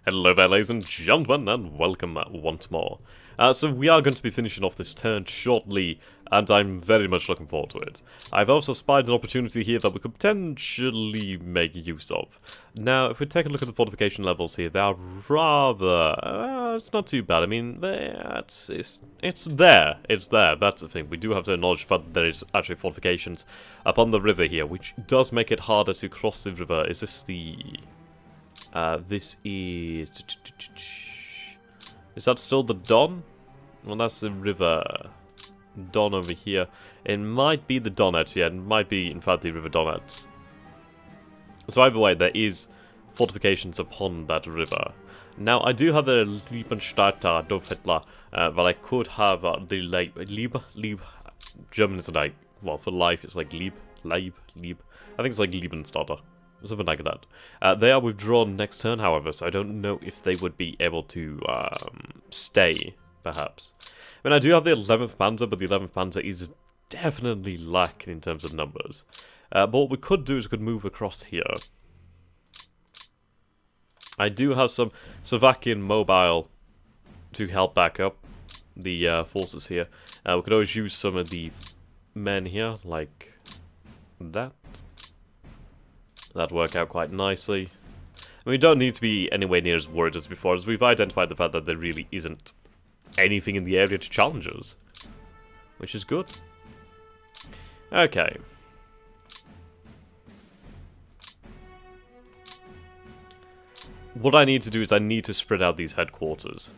Hello there, ladies and gentlemen, and welcome once more. So we are going to be finishing off this turn shortly, and I'm very much looking forward to it. I've also spied an opportunity here that we could potentially make use of. Now, if we take a look at the fortification levels here, they are rather... it's not too bad. I mean, it's there. It's there. That's the thing. We do have to acknowledge that there is actually fortifications upon the river here, which does make it harder to cross the river. Is this the... this is... Is that still the Don? Well, that's the river Don over here. It might be the Donnet, yeah, it might be, in fact, the river Donnet. So either way, there is fortifications upon that river. Now, I do have the Liebenstädter Dorfhändler, but I could have the Lieb. German is like, well, for life, it's like Lieb. I think it's like Liebenstädter. Something like that. They are withdrawn next turn, however, so I don't know if they would be able to stay, perhaps. I mean, I do have the 11th Panzer, but the 11th Panzer is definitely lacking in terms of numbers. But what we could do is we could move across here. I do have some Slovakian mobile to help back up the forces here. We could always use some of the men here, like that. That'd work out quite nicely. And we don't need to be anywhere near as worried as before, as we've identified the fact that there really isn't anything in the area to challenge us. Which is good. Okay. What I need to do is I need to spread out these headquarters.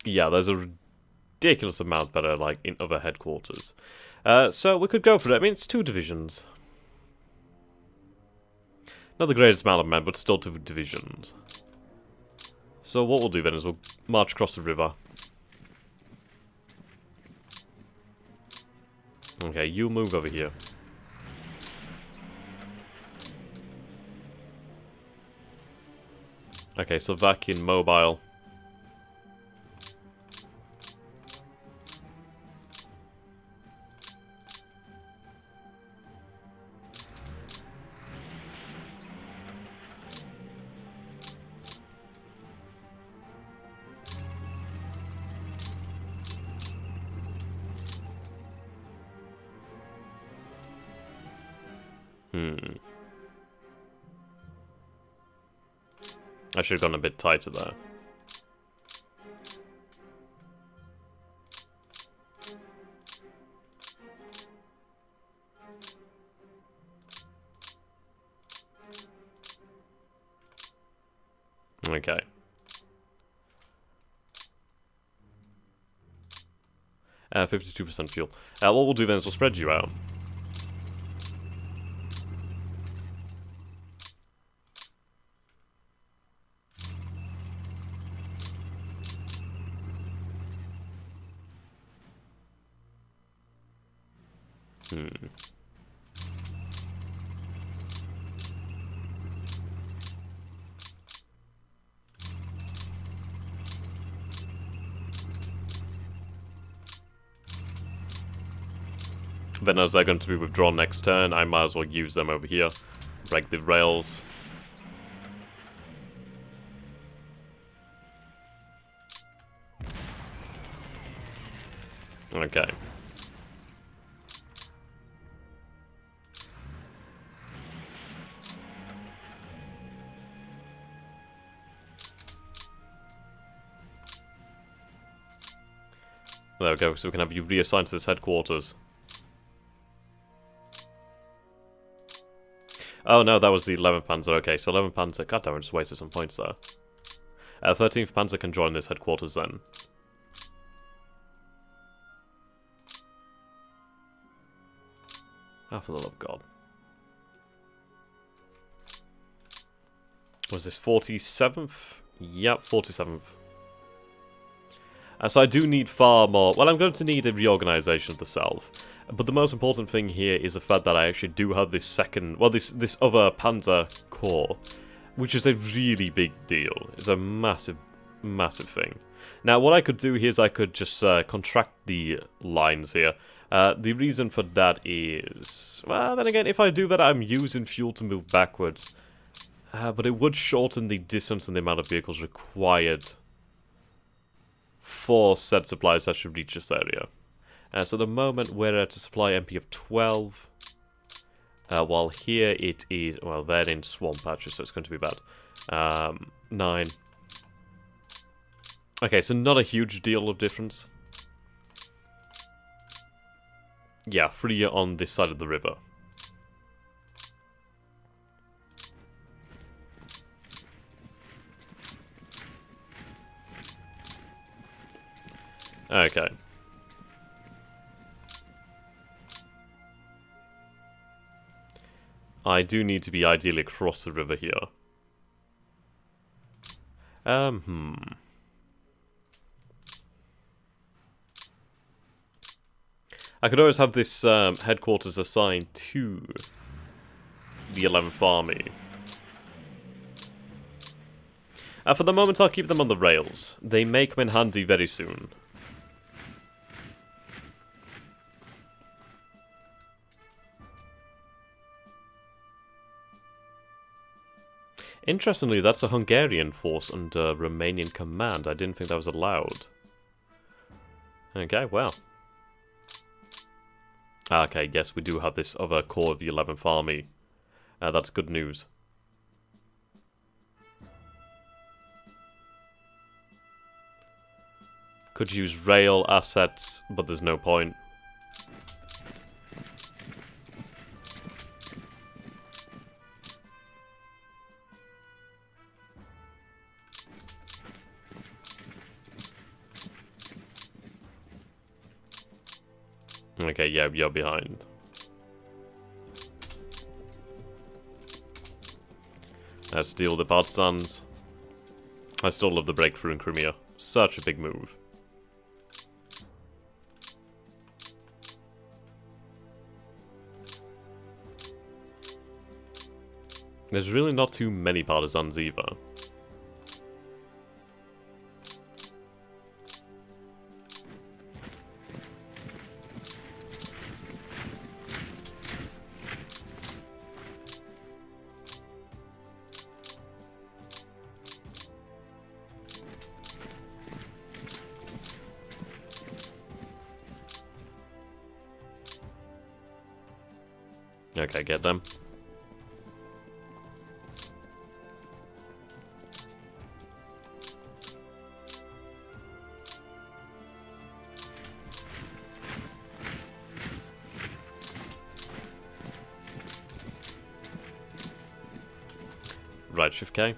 Yeah, there's a ridiculous amount that are like in other headquarters. So we could go for it. I mean, it's 2 divisions. Not the greatest amount of men, but still 2 divisions. So what we'll do then is we'll march across the river. Okay, you move over here. Okay, Slovakian mobile. I should have gone a bit tighter there. Okay. 52% fuel. What we'll do then is we'll spread you out. Then as they're going to be withdrawn next turn, I might as well use them over here. Break the rails. Okay. There we go, so we can have you reassigned to this headquarters. Oh no, that was the 11th Panzer. Okay, so 11th Panzer. God damn, I just wasted some points there. 13th Panzer can join this headquarters then. Oh, for the love of God. Was this 47th? Yep, 47th. So I do need far more... Well, I'm going to need a reorganization of the self. But the most important thing here is the fact that I actually do have this second... Well, this other Panzer Corps, which is a really big deal. It's a massive, massive thing. Now, what I could do here is I could just contract the lines here. The reason for that is... Well, then again, if I do that, I'm using fuel to move backwards. But it would shorten the distance and the amount of vehicles required for said supplies that should reach this area. So at the moment, we're at a supply MP of 12. While here it is... Well, they're in swamp patches, so it's going to be bad. 9. Okay, so not a huge deal of difference. Yeah, 3 on this side of the river. Okay. I do need to be ideally across the river here. I could always have this headquarters assigned to the 11th Army. For the moment, I'll keep them on the rails. They may come in handy very soon. Interestingly, that's a Hungarian force under Romanian command. I didn't think that was allowed. Okay, well. Okay, yes, we do have this other corps of the 11th Army. That's good news. Could use rail assets, but there's no point. Okay, yeah, you're behind. Let's deal with the partisans. I still love the breakthrough in Crimea. Such a big move. There's really not too many partisans either. Okay, get them. Right, shift K.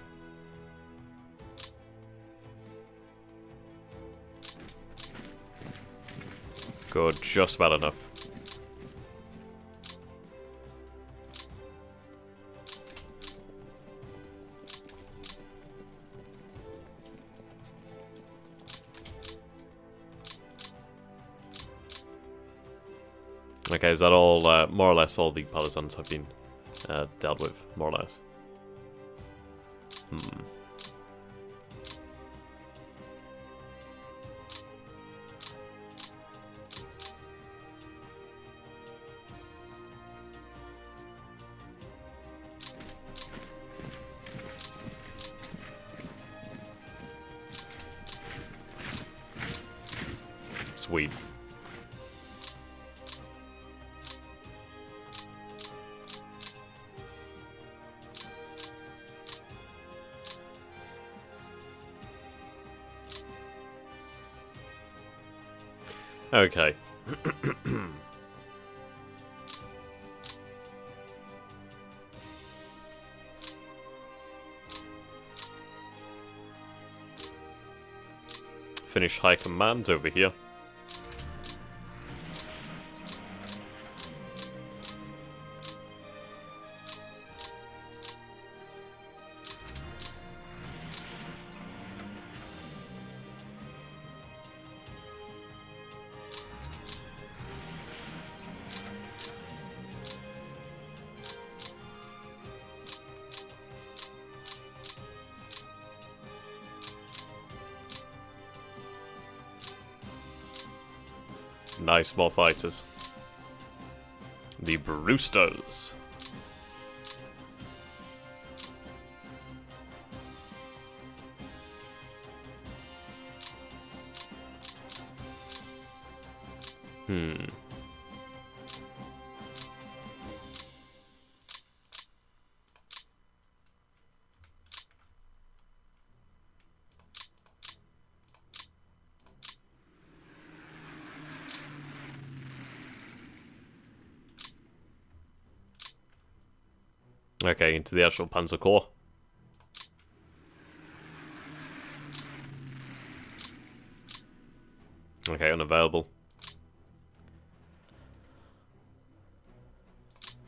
Good, just about enough. Okay, is that all, more or less all the partisans have been dealt with, more or less? Sweet. Okay. Finish high command over here. Nice, more fighters. The Brewsters. Okay, into the actual Panzer Corps. Okay, unavailable.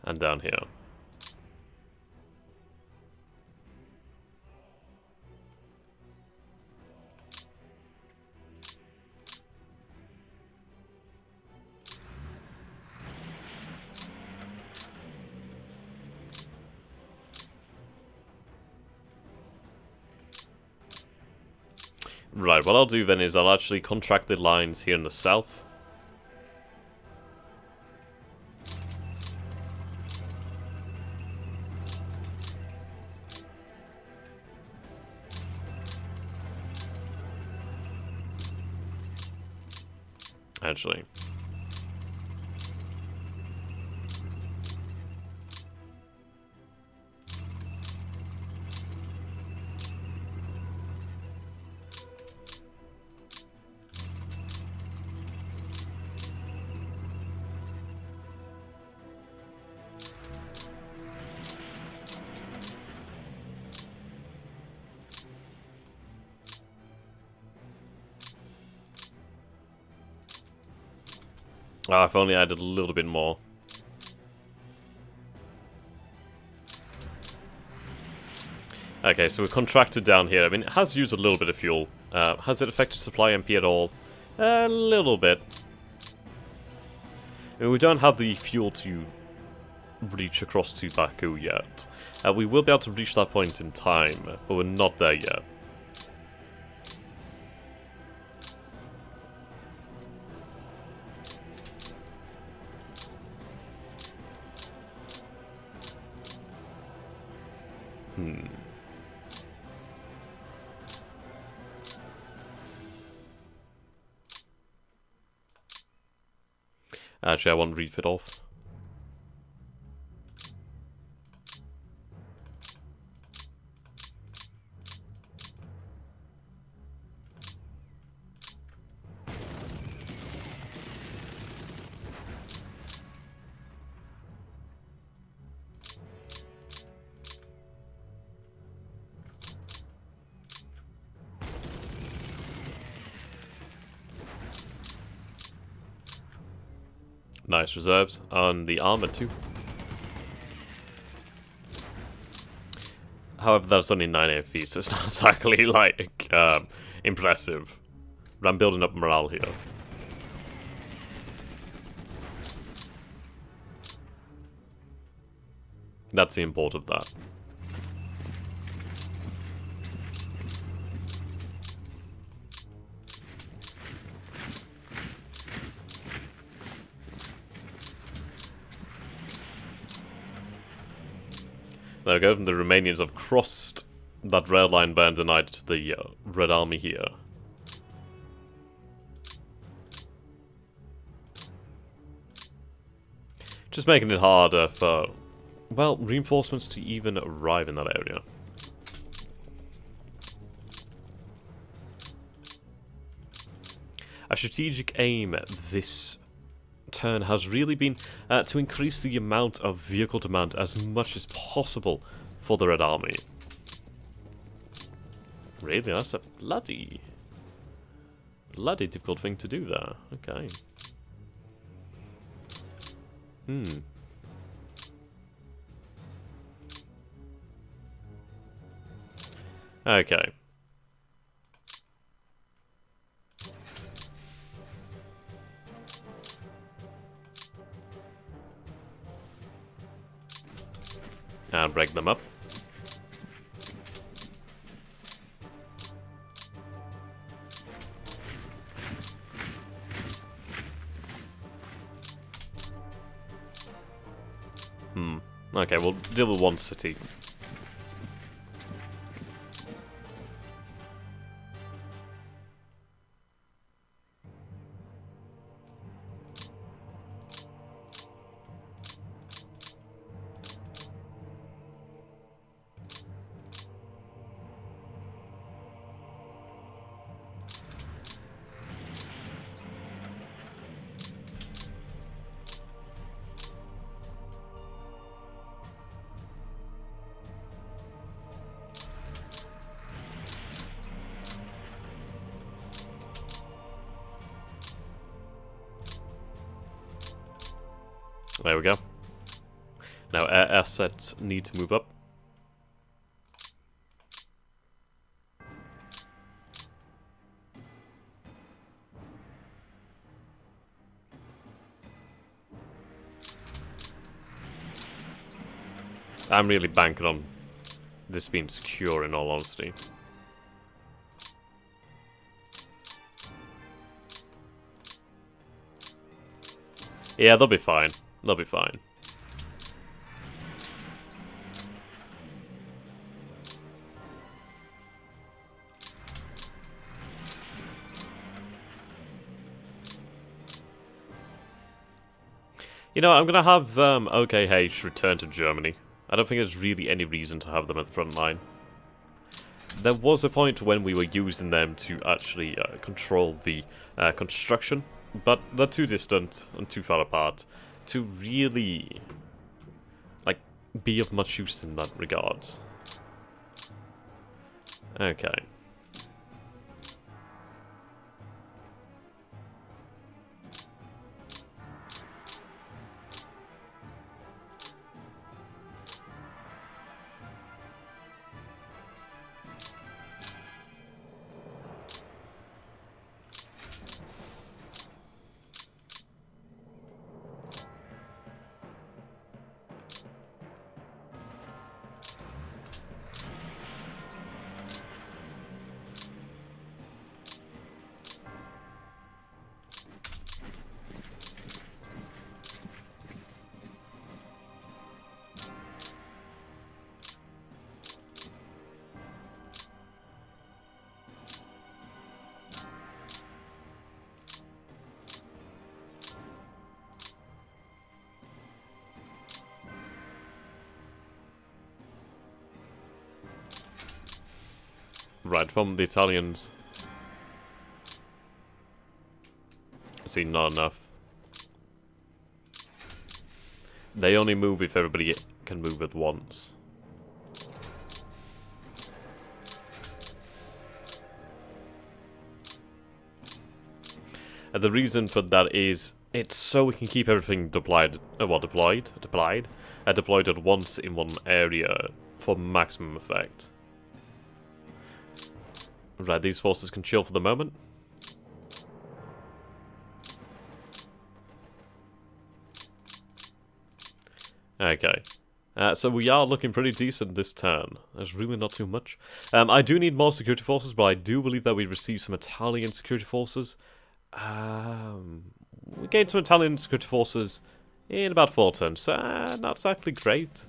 And down here. Right, what I'll do then is I'll actually contract the lines here in the south. Actually. Oh, if only I did a little bit more. Okay, so we're contracted down here. I mean, it has used a little bit of fuel. Has it affected supply MP at all? A little bit. I mean, we don't have the fuel to reach across to Baku yet. We will be able to reach that point in time, but we're not there yet. Actually, I want refit off. Nice reserves on the armor too. However, that's only 9 AFV, so it's not exactly like impressive. But I'm building up morale here. That's the import of that. There we go, the Romanians have crossed that red line by and denied the Red Army here. Just making it harder for, well, reinforcements to even arrive in that area. A strategic aim this turn has really been to increase the amount of vehicle demand as much as possible for the Red Army. Really? That's a bloody difficult thing to do there. Okay. Okay. And break them up. Okay, we'll deal with one city. There we go. Now our assets need to move up. I'm really banking on this being secure, in all honesty. Yeah, they'll be fine. They'll be fine. You know, I'm gonna have OKH return to Germany. I don't think there's really any reason to have them at the front line. There was a point when we were using them to actually control the construction, but they're too distant and too far apart to really, like, be of much use in that regards. Okay. Right, from the Italians. See, not enough. They only move if everybody can move at once. And the reason for that is it's so we can keep everything deployed at once in one area for maximum effect. Right, these forces can chill for the moment. Okay. So we are looking pretty decent this turn. There's really not too much. I do need more security forces, but I do believe that we received some Italian security forces. We gained some Italian security forces in about 4 turns, so not exactly great.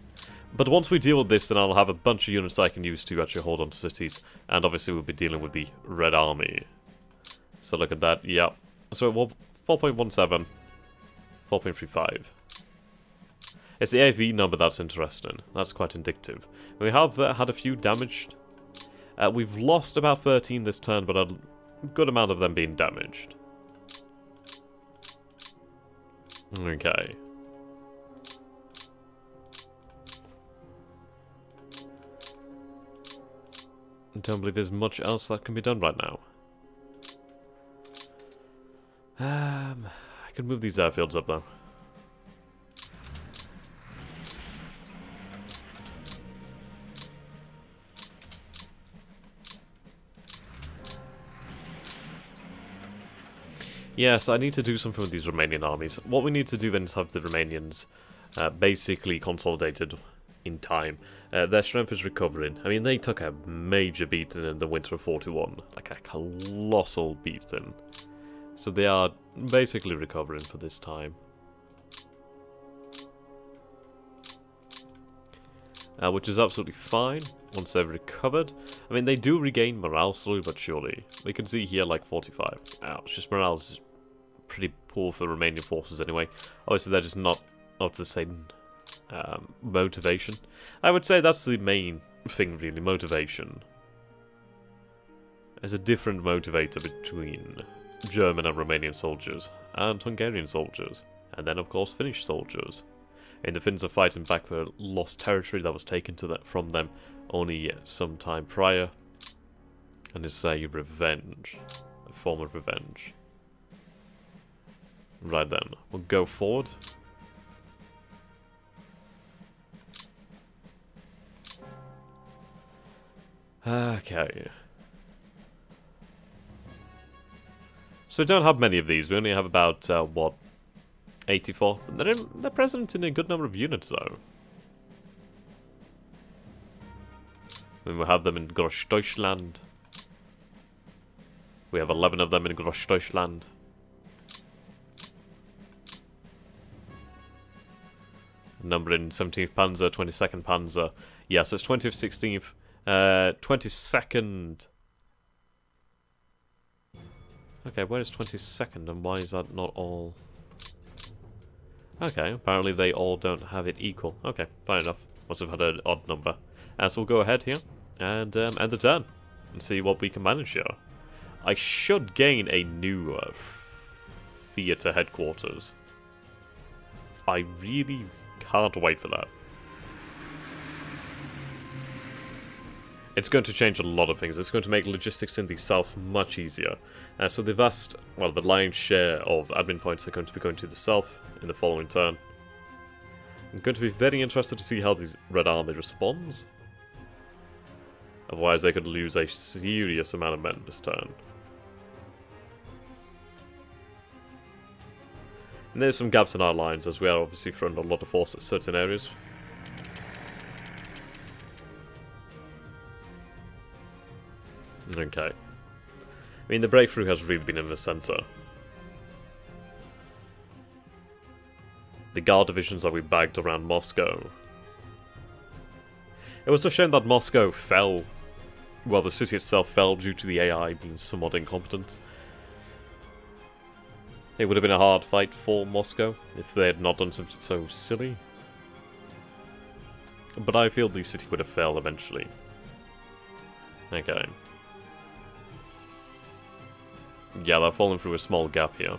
But once we deal with this, then I'll have a bunch of units I can use to actually hold on to cities. And obviously we'll be dealing with the Red Army. So look at that, yeah. So 4.17, 4.35. It's the AV number that's interesting. That's quite indicative. We have had a few damaged. We've lost about 13 this turn, but a good amount of them being damaged. Okay. I don't believe there's much else that can be done right now. I could move these airfields up though. Yes, I need to do something with these Romanian armies. What we need to do then is have the Romanians basically consolidated in time. Their strength is recovering. I mean, they took a major beating in the winter of 41. Like a colossal beating. So they are basically recovering for this time. which is absolutely fine once they've recovered. I mean, they do regain morale slowly but surely. We can see here like 45. It's just morale is pretty poor for the Romanian forces anyway. Obviously, they're just not of the same motivation. I would say that's the main thing, really, motivation. There's a different motivator between German and Romanian soldiers, and Hungarian soldiers, and then of course Finnish soldiers. And the Finns are fighting back for lost territory that was taken from them only some time prior. And it's a revenge. A form of revenge. Right then, we'll go forward. Okay. So we don't have many of these. We only have about, what, 84? They're present in a good number of units, though. And we'll have them in Großdeutschland. We have 11 of them in Großdeutschland. Number in 17th Panzer, 22nd Panzer. Yes, it's 20th, 16th, 22nd. Okay, where is 22nd and why is that not all? Okay, apparently they all don't have it equal. Okay, fine enough. Must have had an odd number. So we'll go ahead here and end the turn and see what we can manage here. I should gain a new theatre headquarters. I really can't wait for that. It's going to change a lot of things. It's going to make logistics in the south much easier. So the the lion's share of admin points are going to be going to the south in the following turn. I'm going to be very interested to see how the Red Army responds. Otherwise they could lose a serious amount of men this turn. And there's some gaps in our lines as we are obviously throwing a lot of force at certain areas. Okay. I mean, the breakthrough has really been in the centre. The guard divisions that we bagged around Moscow. It was a shame that Moscow fell. Well, the city itself fell due to the AI being somewhat incompetent. It would have been a hard fight for Moscow if they had not done something so silly. But I feel the city would have failed eventually. Okay. Yeah, they're falling through a small gap here.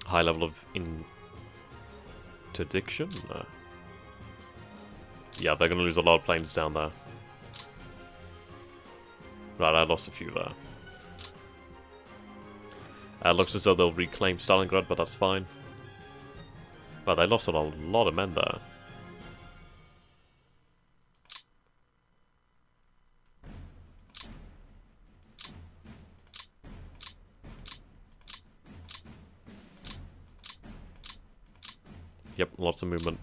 High level of interdiction? Yeah, they're going to lose a lot of planes down there. Right, I lost a few there. Looks as though they'll reclaim Stalingrad, but that's fine. Well, they lost a lot of men there. Yep, lots of movement.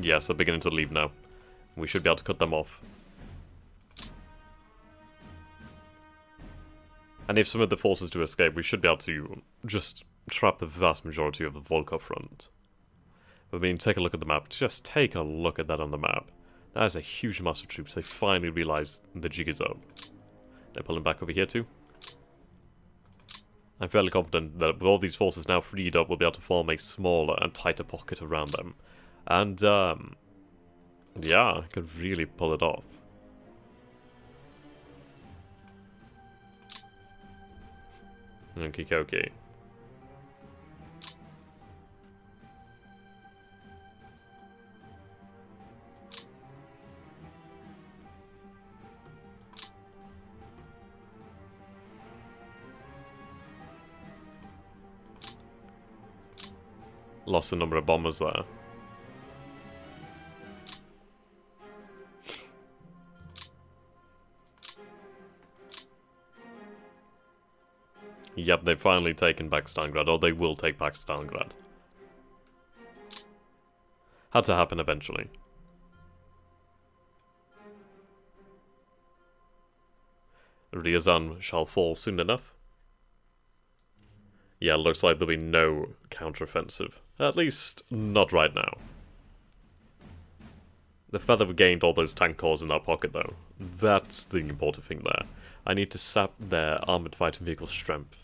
Yes, they're beginning to leave now. We should be able to cut them off. And if some of the forces do escape, we should be able to just trap the vast majority of the Volkov front. I mean, take a look at the map. Just take a look at that on the map. That is a huge mass of troops. They finally realise the jig is up. They're pulling back over here too. I'm fairly confident that with all these forces now freed up, we'll be able to form a smaller and tighter pocket around them. And, yeah, I could really pull it off. Okie dokie. Lost a number of bombers there. Yep, they've finally taken back Stalingrad, or they will take back Stalingrad. Had to happen eventually. Ryazan shall fall soon enough. Yeah, looks like there'll be no counteroffensive. At least, not right now. The fact that we gained all those tank cores in our pocket, though, that's the important thing there. I need to sap their armoured fighting vehicle strength.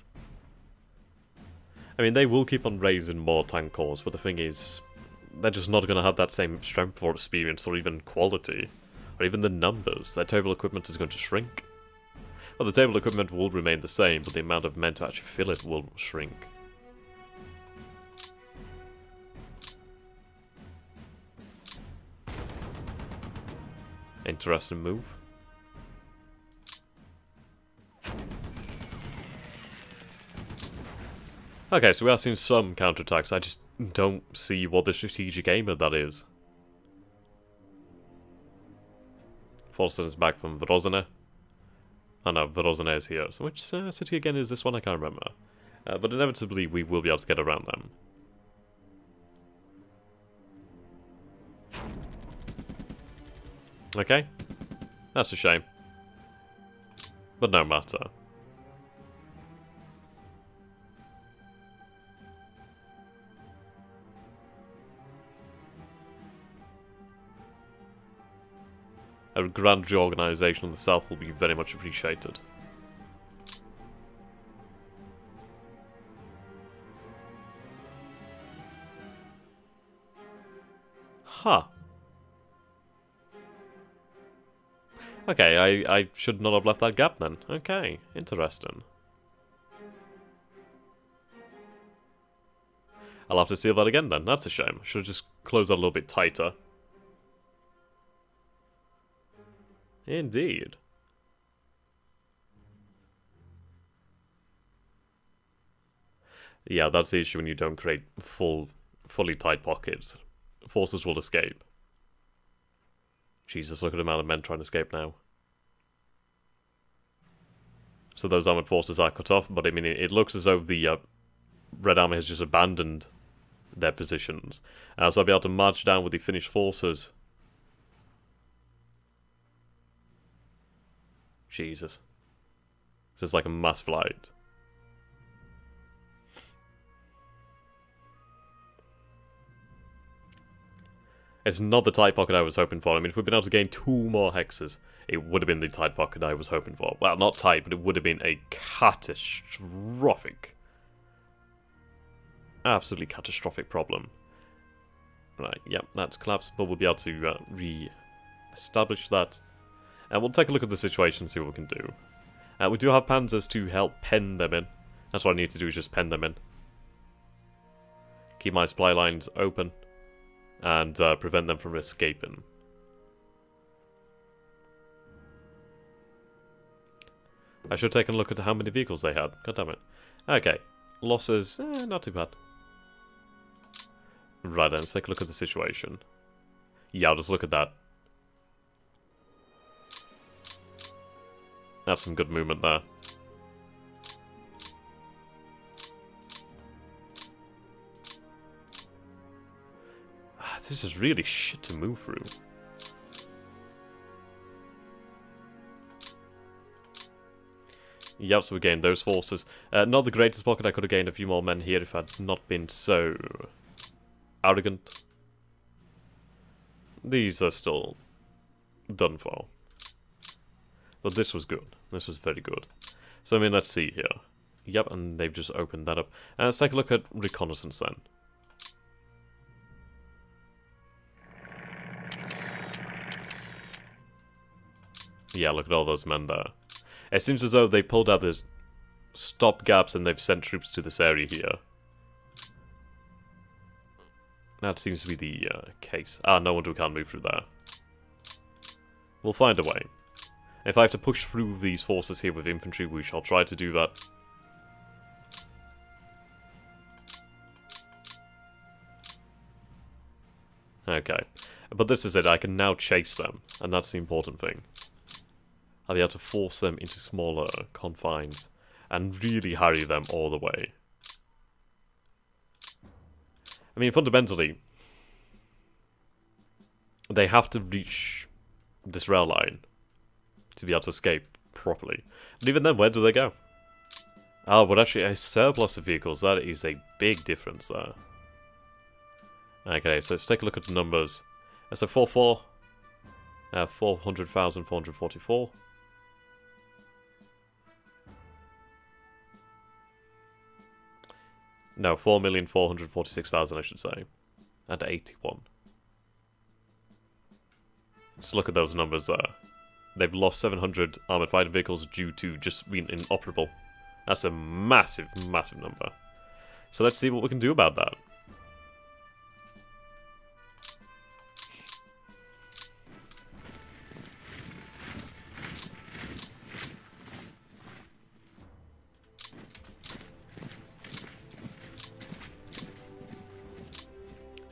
I mean, they will keep on raising more tank cores, but the thing is, they're just not going to have that same strength or experience or even quality. Or even the numbers. Their table equipment is going to shrink. Well, the table equipment will remain the same, but the amount of men to actually fill it will shrink. Interesting move. Okay, so we are seeing some counterattacks. I just don't see what the strategic aim of that is. Forsten is back from Vrozene. Oh no, Vrozene is here. So which city again is this one? I can't remember. But inevitably we will be able to get around them. Okay. That's a shame. But no matter. A grand reorganization of the South will be very much appreciated. Huh. Okay, I should not have left that gap then. Okay, interesting. I'll have to seal that again then. That's a shame. I should have just closed that a little bit tighter. Indeed. Yeah, that's the issue when you don't create fully tight pockets. Forces will escape. Jesus, look at the amount of men trying to escape now. So those armoured forces are cut off, but I mean, it looks as though the Red Army has just abandoned their positions. So I'll be able to march down with the Finnish forces. Jesus. This is like a mass flight. It's not the tight pocket I was hoping for. I mean, if we'd been able to gain 2 more hexes, it would have been the tight pocket I was hoping for. Well, not tight, but it would have been a catastrophic, absolutely catastrophic problem. Right, yep, that's collapsed, but we'll be able to re-establish that. And we'll take a look at the situation and see what we can do. We do have panzers to help pen them in. That's what I need to do, is just pen them in. Keep my supply lines open. And prevent them from escaping. I should have taken a look at how many vehicles they had. God damn it. Okay. Losses, not too bad. Right then, let's take a look at the situation. Yeah, I'll just look at that. That's some good movement there. This is really shit to move through. Yep, so we gained those forces. Not the greatest pocket. I could have gained a few more men here if I'd not been so arrogant. These are still done for. But this was good. This was very good. So, I mean, let's see here. Yep, and they've just opened that up. Let's take a look at reconnaissance then. Yeah, look at all those men there. It seems as though they pulled out the stop gaps and they've sent troops to this area here. That seems to be the case. Ah, no wonder we can't move through there. We'll find a way. If I have to push through these forces here with infantry, we shall try to do that. Okay. But this is it, I can now chase them, and that's the important thing. I'll be able to force them into smaller confines. and really harry them all the way. I mean, fundamentally, they have to reach this rail line to be able to escape properly. But even then, where do they go? Oh, but actually, a surplus of vehicles, that is a big difference there. Okay, so let's take a look at the numbers. So 400,444. No, 4,446,000, I should say. And 81. Let's look at those numbers there. They've lost 700 armoured fighting vehicles due to just being inoperable. That's a massive, massive number. So let's see what we can do about that.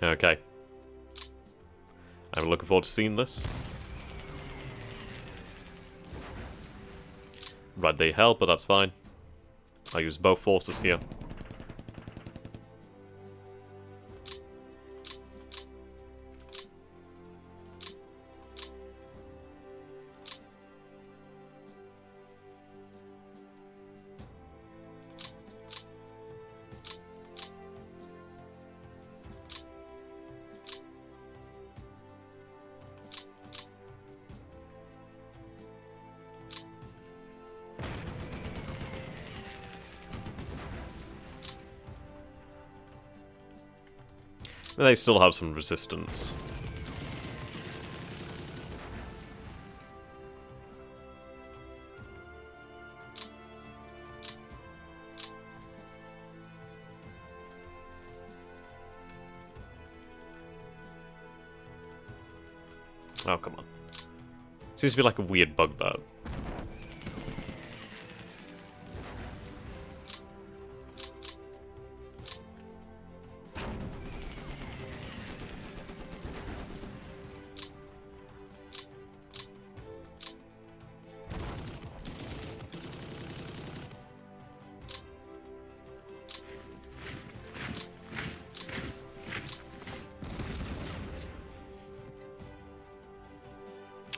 Okay. I'm looking forward to seeing this. Right, they help, but that's fine. I'll use both forces here. And they still have some resistance. Oh, come on. Seems to be like a weird bug, though.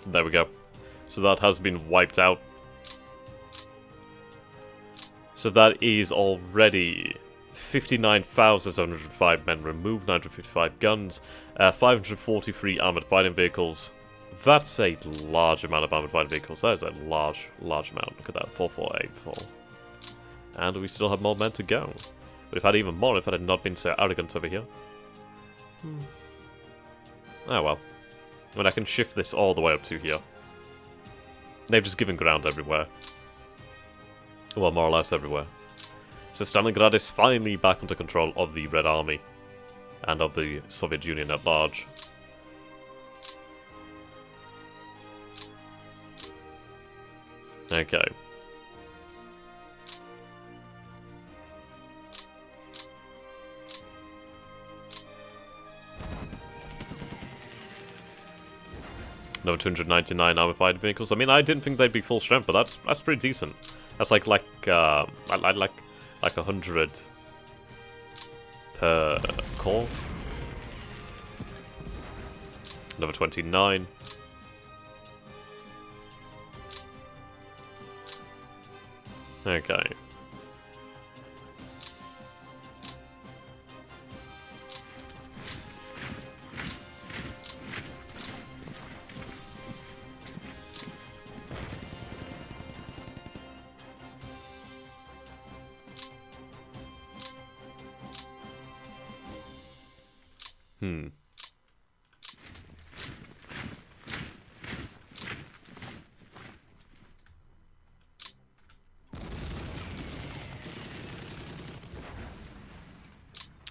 There we go. So that has been wiped out. So that is already 59,705 men removed, 955 guns, 543 armoured fighting vehicles. That's a large amount of armoured fighting vehicles. That is a large, large amount. Look at that, 4484. And we still have more men to go. But if I had even more, if I had not been so arrogant over here. Oh well. I mean, I can shift this all the way up to here. They've just given ground everywhere. Well, more or less everywhere. So Stalingrad is finally back under control of the Red Army. And of the Soviet Union at large. Okay. No, 299 armored fighting vehicles. I mean, I didn't think they'd be full strength, but that's pretty decent. That's like 100 per core. Another 29. Okay.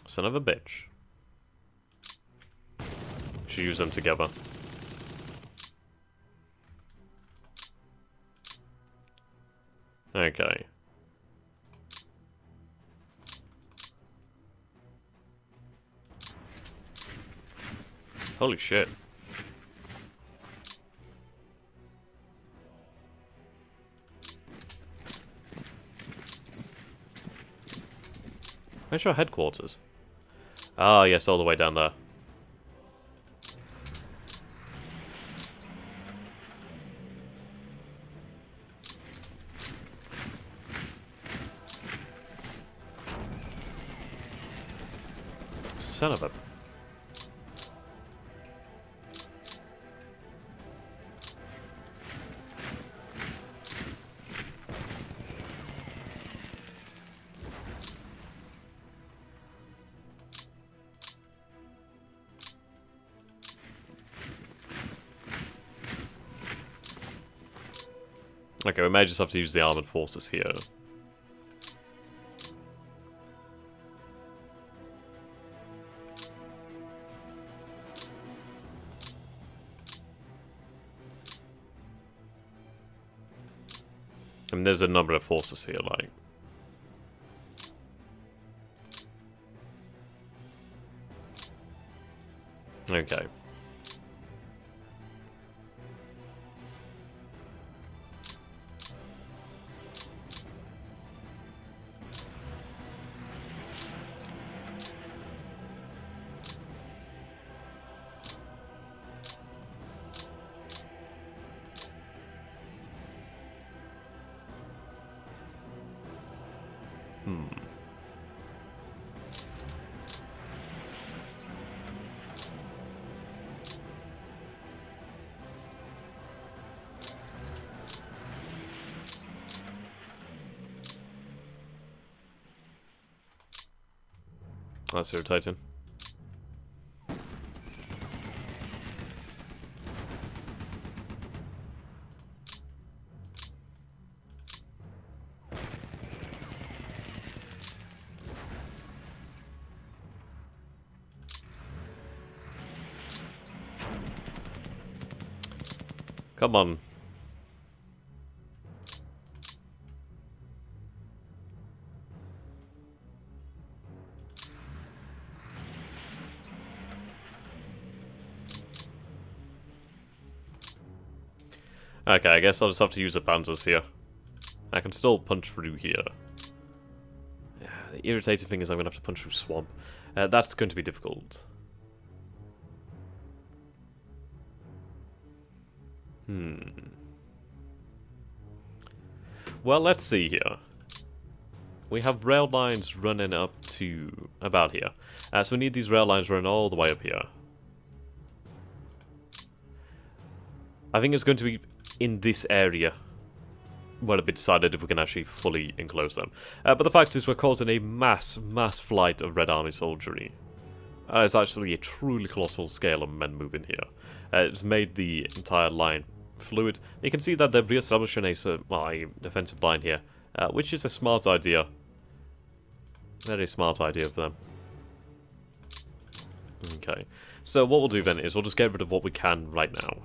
Son of a bitch. Should use them together. Okay. Holy shit. Where's your headquarters? Ah, yes, all the way down there. Son of a... Okay, we may just have to use the armored forces here. I mean, there's a number of forces here, like... Okay. That's irritating. Come on. Okay, I guess I'll just have to use the panzers here. I can still punch through here. Yeah, the irritating thing is I'm going to have to punch through swamp. That's going to be difficult. Well, let's see here. We have rail lines running up to about here. So we need these rail lines running all the way up here. I think it's going to be in this area where it'll be decided if we can actually fully enclose them. But the fact is we're causing a mass flight of Red Army soldiery. It's actually a truly colossal scale of men moving here. It's made the entire line fluid. You can see that they're re-establishing a defensive line here, which is a smart idea. Very smart idea of them. Okay, so what we'll do then is we'll just get rid of what we can right now.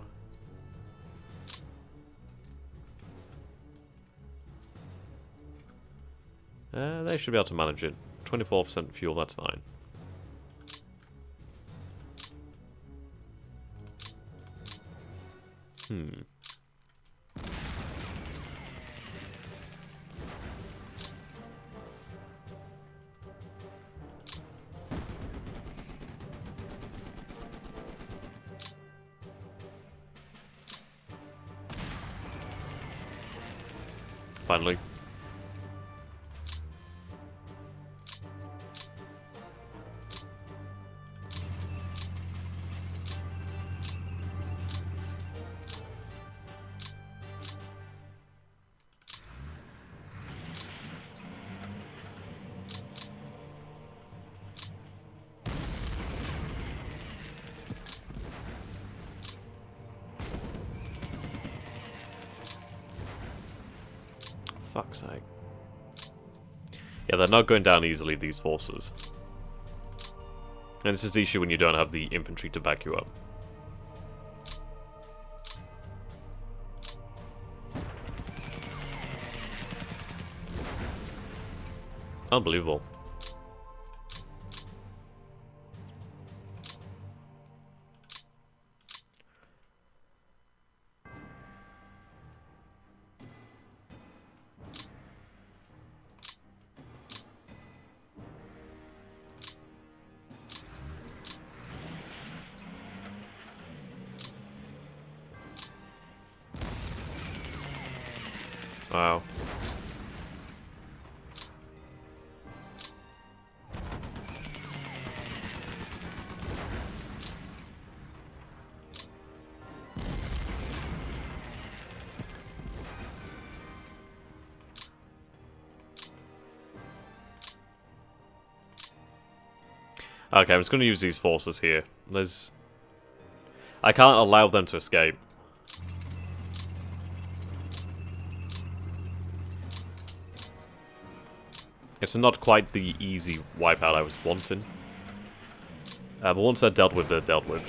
They should be able to manage it. 24% fuel, that's fine. Finally. Fuck's sake. Yeah, they're not going down easily, these forces. And this is the issue when you don't have the infantry to back you up. Unbelievable. Wow. Okay, I'm just going to use these forces here. I can't allow them to escape. It's not quite the easy wipeout I was wanting. But once they're dealt with, they're dealt with.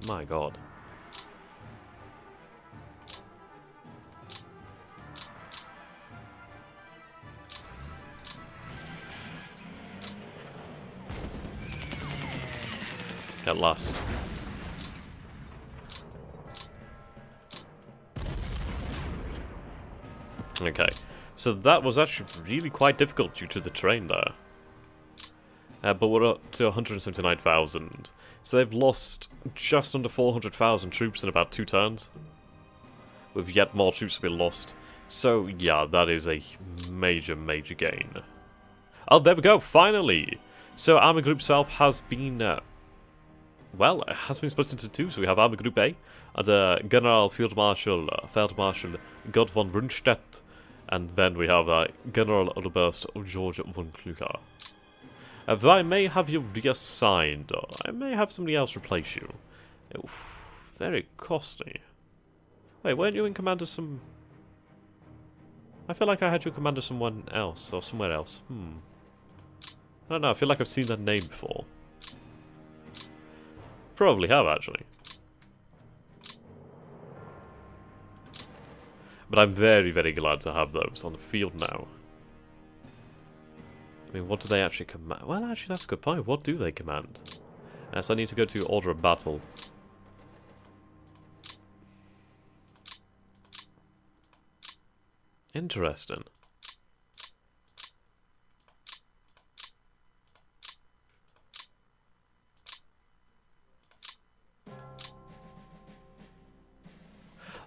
My god. At last. Okay, so that was actually really quite difficult due to the terrain there. But we're up to 179,000. So they've lost just under 400,000 troops in about 2 turns. With yet more troops to be lost. So yeah, that is a major, major gain. Oh, there we go, finally! So Army Group South has been... well, it has been split into 2, so we have Army Group A under General Field Marshal Gott von Rundstedt, and then we have General Oberst George von Klucher. I may have you reassigned, or I may have somebody else replace you. Very costly. Wait, weren't you in command of some... I feel like I had you in command of someone else, or somewhere else. I don't know, I feel like I've seen that name before. Probably have, actually. But I'm very, very glad to have those on the field now. I mean, what do they actually command? Well, actually, that's a good point. What do they command? So I need to go to order of battle. Interesting.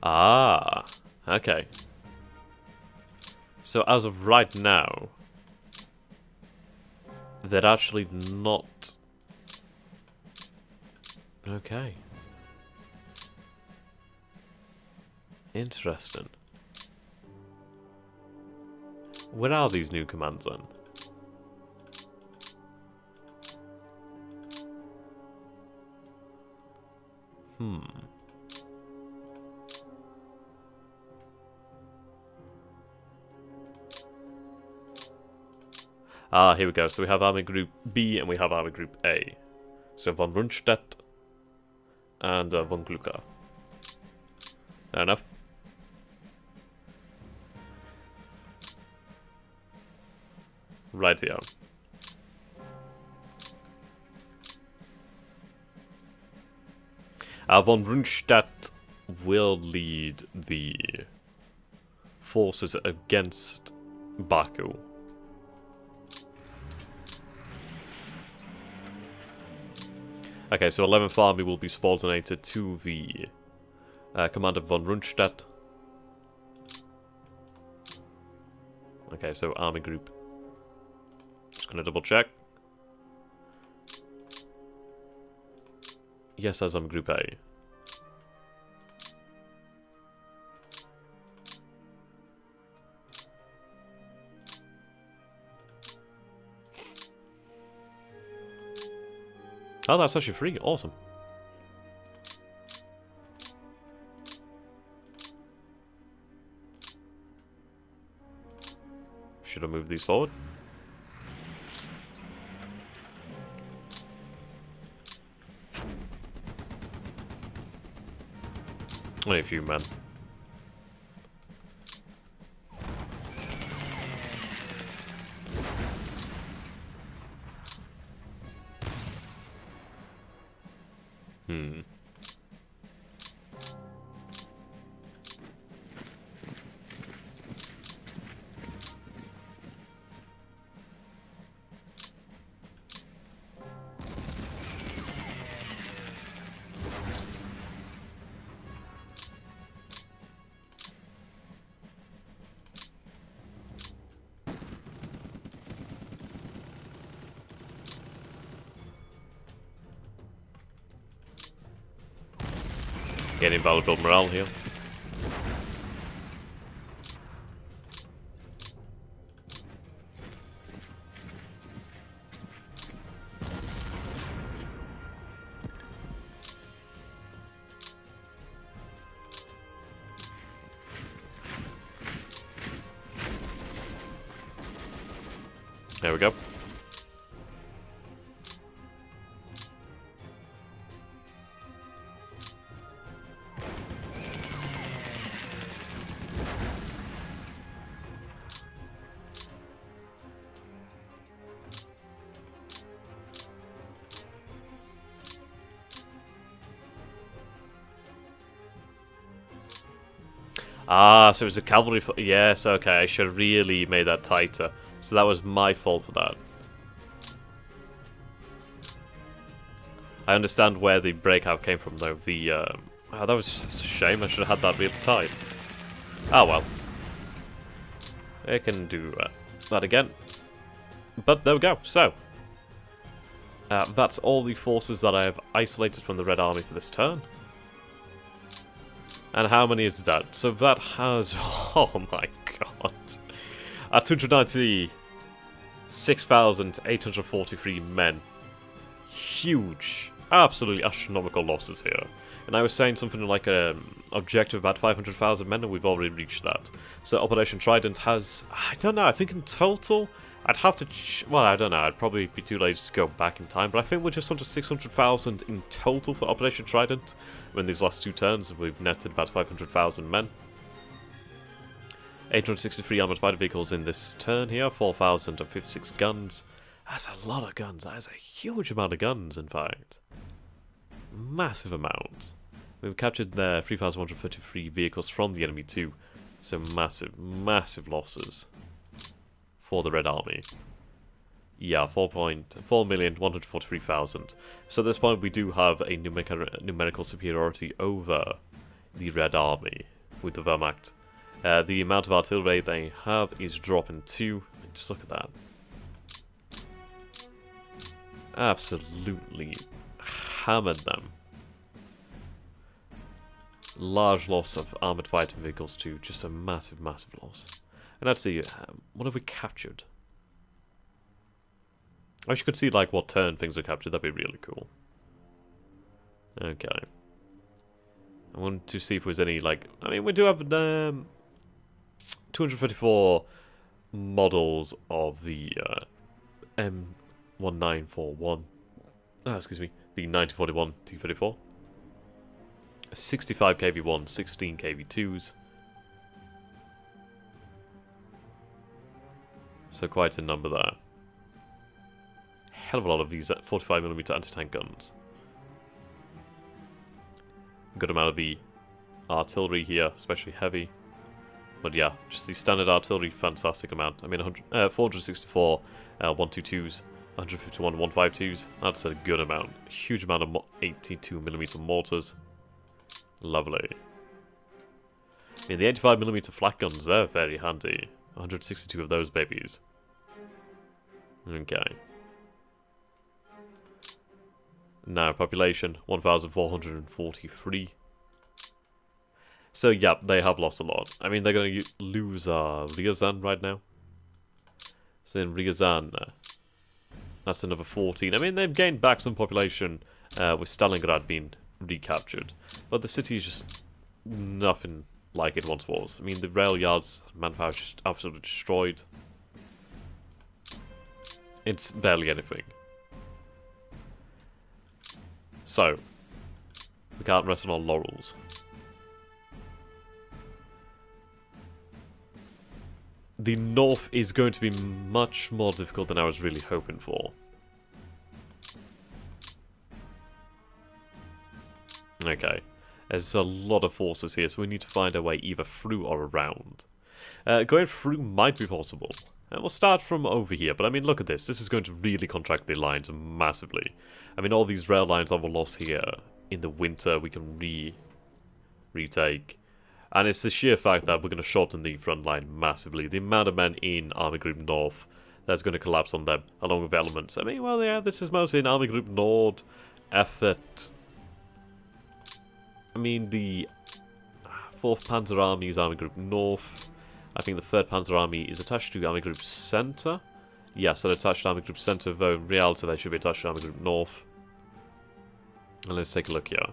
Ah, okay. So as of right now, they're actually not... Okay. Interesting. Where are these new commands then? Ah, here we go. So we have Army Group B and we have Army Group A. So von Rundstedt and von Klucher. Fair enough. Right here. Von Rundstedt will lead the forces against Baku. Okay, so 11th Army will be subordinated to the Commander von Rundstedt. Okay, so Army Group. Just gonna double check. Yes, as Army Group A. Oh, that's actually free. Awesome. Should I move these forward? Only a few men. Getting valuable morale here. There we go. Ah, so it was a cavalry... Yes, okay, I should have really made that tighter. So that was my fault for that. I understand where the breakout came from, though. The, oh, that was a shame. I should have had that really tight. Ah, well. I can do that again. But there we go. So, that's all the forces that I have isolated from the Red Army for this turn. And how many is that? So that has... Oh my god. 296,843 men. Huge. Absolutely astronomical losses here. And I was saying something like an objective of about 500,000 men, and we've already reached that. So Operation Trident has... I don't know, I think in total... I'd have to... Well, I don't know, I'd probably be too lazy to go back in time, but I think we're just under 600,000 in total for Operation Trident. In these last two turns, we've netted about 500,000 men. 863 armoured fighter vehicles in this turn here, 4,056 guns. That's a lot of guns, that is a huge amount of guns, in fact. Massive amount. We've captured there 3,133 vehicles from the enemy too, so massive, massive losses for the Red Army. Yeah, 4,143,000. So at this point we do have a numerical superiority over the Red Army with the Wehrmacht. The amount of artillery they have is dropping too. Just look at that. Absolutely hammered them. Large loss of armoured fighting vehicles too. Just a massive, massive loss. And let's see, what have we captured? I wish you could see like what turn things are captured. That'd be really cool. Okay. I want to see if there's any like... I mean, we do have 254 models of the M1941. Oh, excuse me. The 1941 T-34. 65 KV-1, 16 KV-2s. So quite a number there. Hell of a lot of these 45mm anti-tank guns. Good amount of the artillery here, especially heavy. But yeah, just the standard artillery, fantastic amount. I mean, 464 122s, 151 152s. That's a good amount. Huge amount of 82mm mortars. Lovely. I mean, the 85mm flak guns, they're very handy. 162 of those babies. Okay. Now, population, 1,443. So, yeah, they have lost a lot. I mean, they're going to lose Ryazan right now. So then Ryazan, that's another 14. I mean, they've gained back some population with Stalingrad being recaptured. But the city is just nothing like it once was. I mean, the rail yards, manpower is just absolutely destroyed. It's barely anything. So, we can't rest on our laurels. The north is going to be much more difficult than I was really hoping for. Okay. There's a lot of forces here, so we need to find our way either through or around. Going through might be possible. We'll start from over here, but I mean, look at this. This is going to really contract the lines massively. I mean, all these rail lines that were lost here in the winter, we can retake. And it's the sheer fact that we're going to shorten the front line massively. The amount of men in Army Group North that's going to collapse on them, along with elements. I mean, well, yeah, this is mostly an Army Group Nord effort. I mean, the 4th Panzer Army is Army Group North. I think the 3rd Panzer Army is attached to Army Group Center. Yes, they're attached to Army Group Center, though in reality they should be attached to Army Group North. And let's take a look here.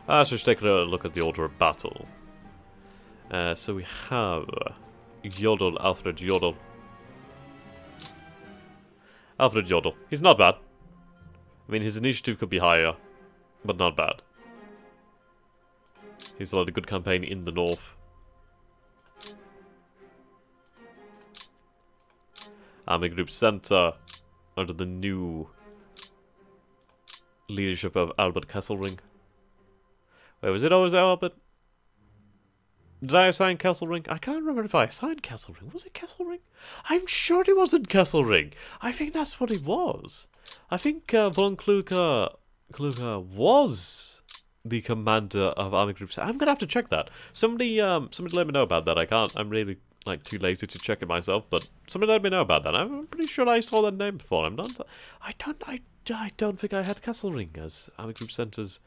So let's take a look at the order of battle. So we have Jodl, Alfred Jodl. Alfred Jodl. He's not bad. I mean, his initiative could be higher, but not bad. He's led a good campaign in the north. Army Group Center, under the new leadership of Albert Kesselring. Wait, was it always Albert? Did I assign Kesselring? I can't remember if I assigned Kesselring. Was it Kesselring? I'm sure it wasn't Kesselring. I think that's what it was. I think von Kluge was the commander of Army Group. I'm gonna have to check that. Somebody let me know about that. I can't. I'm really too lazy to check it myself. But somebody let me know about that. I'm pretty sure I saw that name before. I'm not. I don't think I had Kesselring as Army Group Center's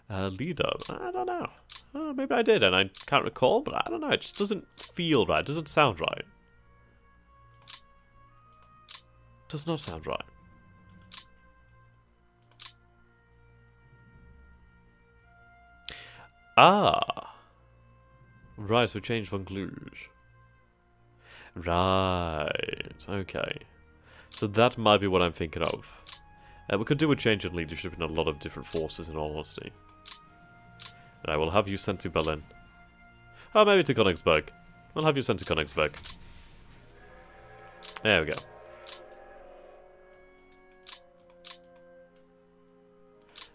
leader. I don't know. Maybe I did, and I can't recall. But I don't know. It just doesn't feel right. It doesn't sound right. Does not sound right. Ah. Right, so change von Kluge. Right, okay. So that might be what I'm thinking of. We could do a change in leadership in a lot of different forces, in all honesty. And I will have you sent to Berlin. Oh, maybe to Königsberg. We'll have you sent to Königsberg. There we go.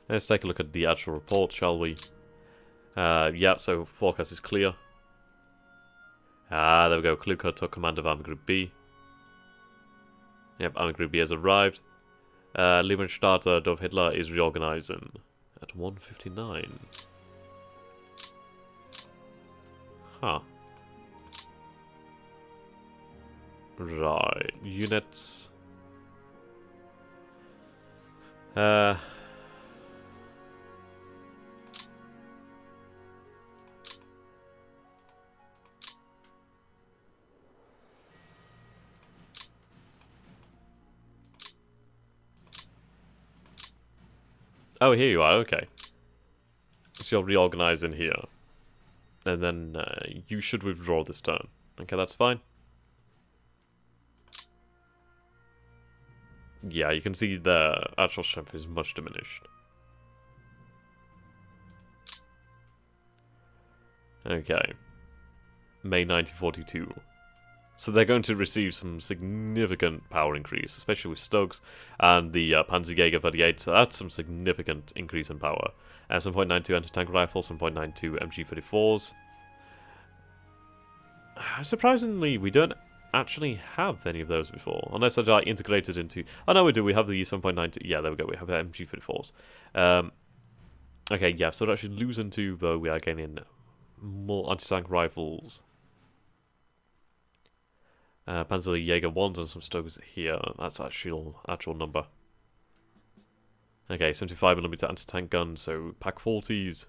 Let's take a look at the actual report, shall we? Yeah, so forecast is clear. There we go. Kluge took command of Army Group B. Yep, Army Group B has arrived. Liebenstadt Adolf Hitler is reorganizing at 1:59. Huh. Right. Units. Oh, here you are, okay. So you're reorganizing here. And then you should withdraw this turn. Okay, that's fine. Yeah, you can see the actual strength is much diminished. Okay. May 1942. So they're going to receive some significant power increase, especially with Stokes and the Panzerjäger 38, so that's some significant increase in power. 7.92 anti-tank rifles, 7.92 MG34s. Surprisingly, we don't actually have any of those before, unless they are integrated into... Oh no, we do, we have the 7.92, yeah, there we go, we have MG34s. Okay, yeah, so we're actually losing 2, though we are gaining more anti-tank rifles. Panzerjäger 1s and some Stokes here. That's actual number. Okay, 75mm anti-tank guns, so Pak 40s.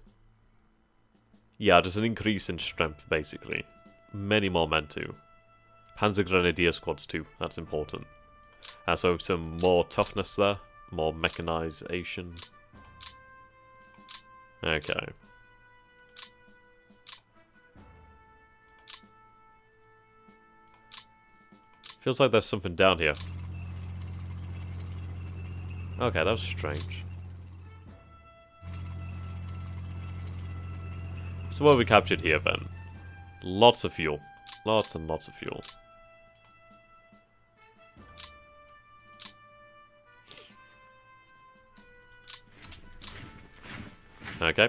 Yeah, there's an increase in strength, basically. Many more men too. Panzer Grenadier squads too, that's important. So some more toughness there, more mechanization. Okay. Feels like there's something down here. Okay, that was strange. So what have we captured here then? Lots of fuel. Lots and lots of fuel. Okay.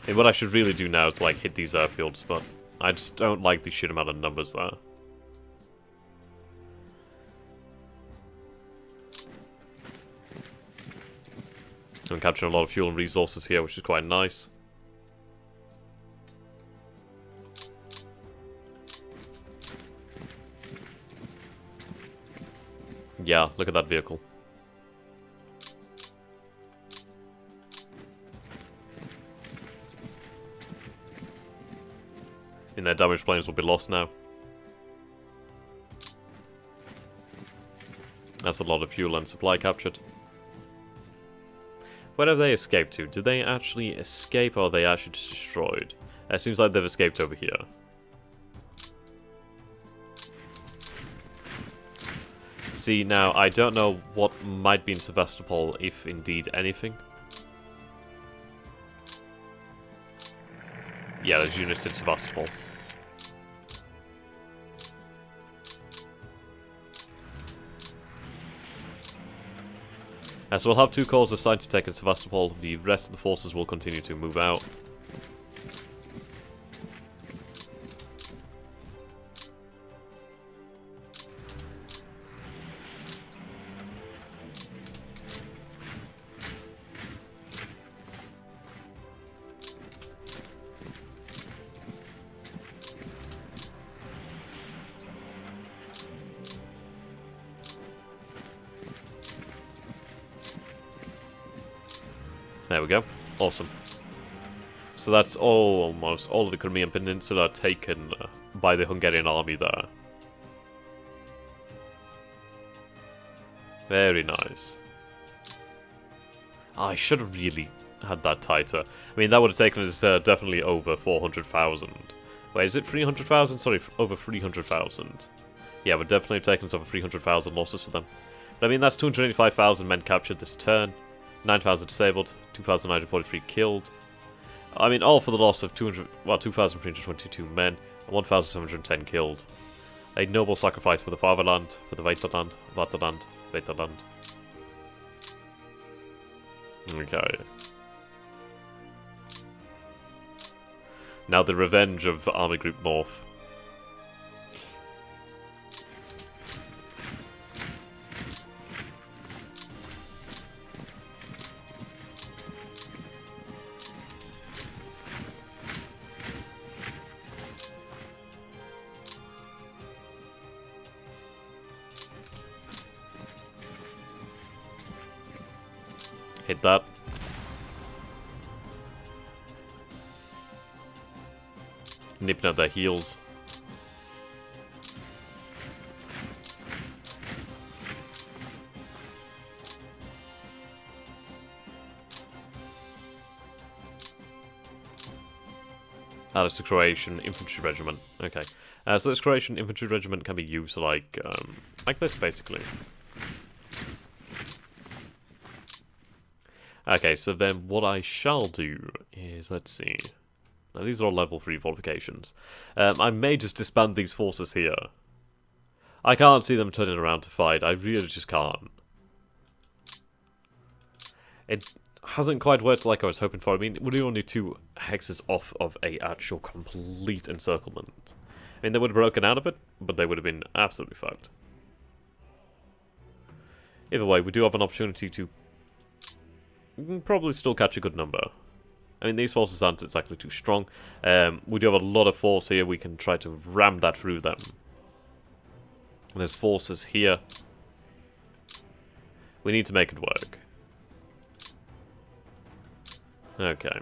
And what I should really do now is like hit these airfields, but I just don't like the sheer amount of numbers there. I'm capturing a lot of fuel and resources here, which is quite nice. Yeah, look at that vehicle. And their damaged planes will be lost now. That's a lot of fuel and supply captured. Where have they escaped to? Did they actually escape, or are they actually just destroyed? It seems like they've escaped over here. See, now, I don't know what might be in Sevastopol, if indeed anything. Yeah, there's units in Sevastopol. So we'll have 2 calls assigned to take in Sevastopol. The rest of the forces will continue to move out. There we go. Awesome. So that's almost all of the Crimean Peninsula taken by the Hungarian army there. Very nice. I should have really had that tighter. I mean, that would have taken us definitely over 400,000. Wait, is it 300,000? Sorry, over 300,000. Yeah, would definitely have taken us over 300,000 losses for them. But I mean, that's 285,000 men captured this turn. 9,000 disabled, 2,943 killed. I mean, all for the loss of 2,322 men, and 1,710 killed. A noble sacrifice for the fatherland, for the Vaterland, Vaterland. Okay. Now the revenge of Army Group North. Hit that. Nipping at their heels. That's the Croatian Infantry Regiment. Okay. So this Croatian Infantry Regiment can be used like this, basically. Okay, so then what I shall do is, let's see. Now these are all level 3 fortifications. I may just disband these forces here. I can't see them turning around to fight. I really just can't. It hasn't quite worked like I was hoping for. I mean, we're only 2 hexes off of a actual complete encirclement. I mean, they would have broken out of it, but they would have been absolutely fucked. Either way, we do have an opportunity to probably still catch a good number. I mean, these forces aren't exactly too strong. We do have a lot of force here. We can try to ram that through them. And there's forces here. We need to make it work. Okay.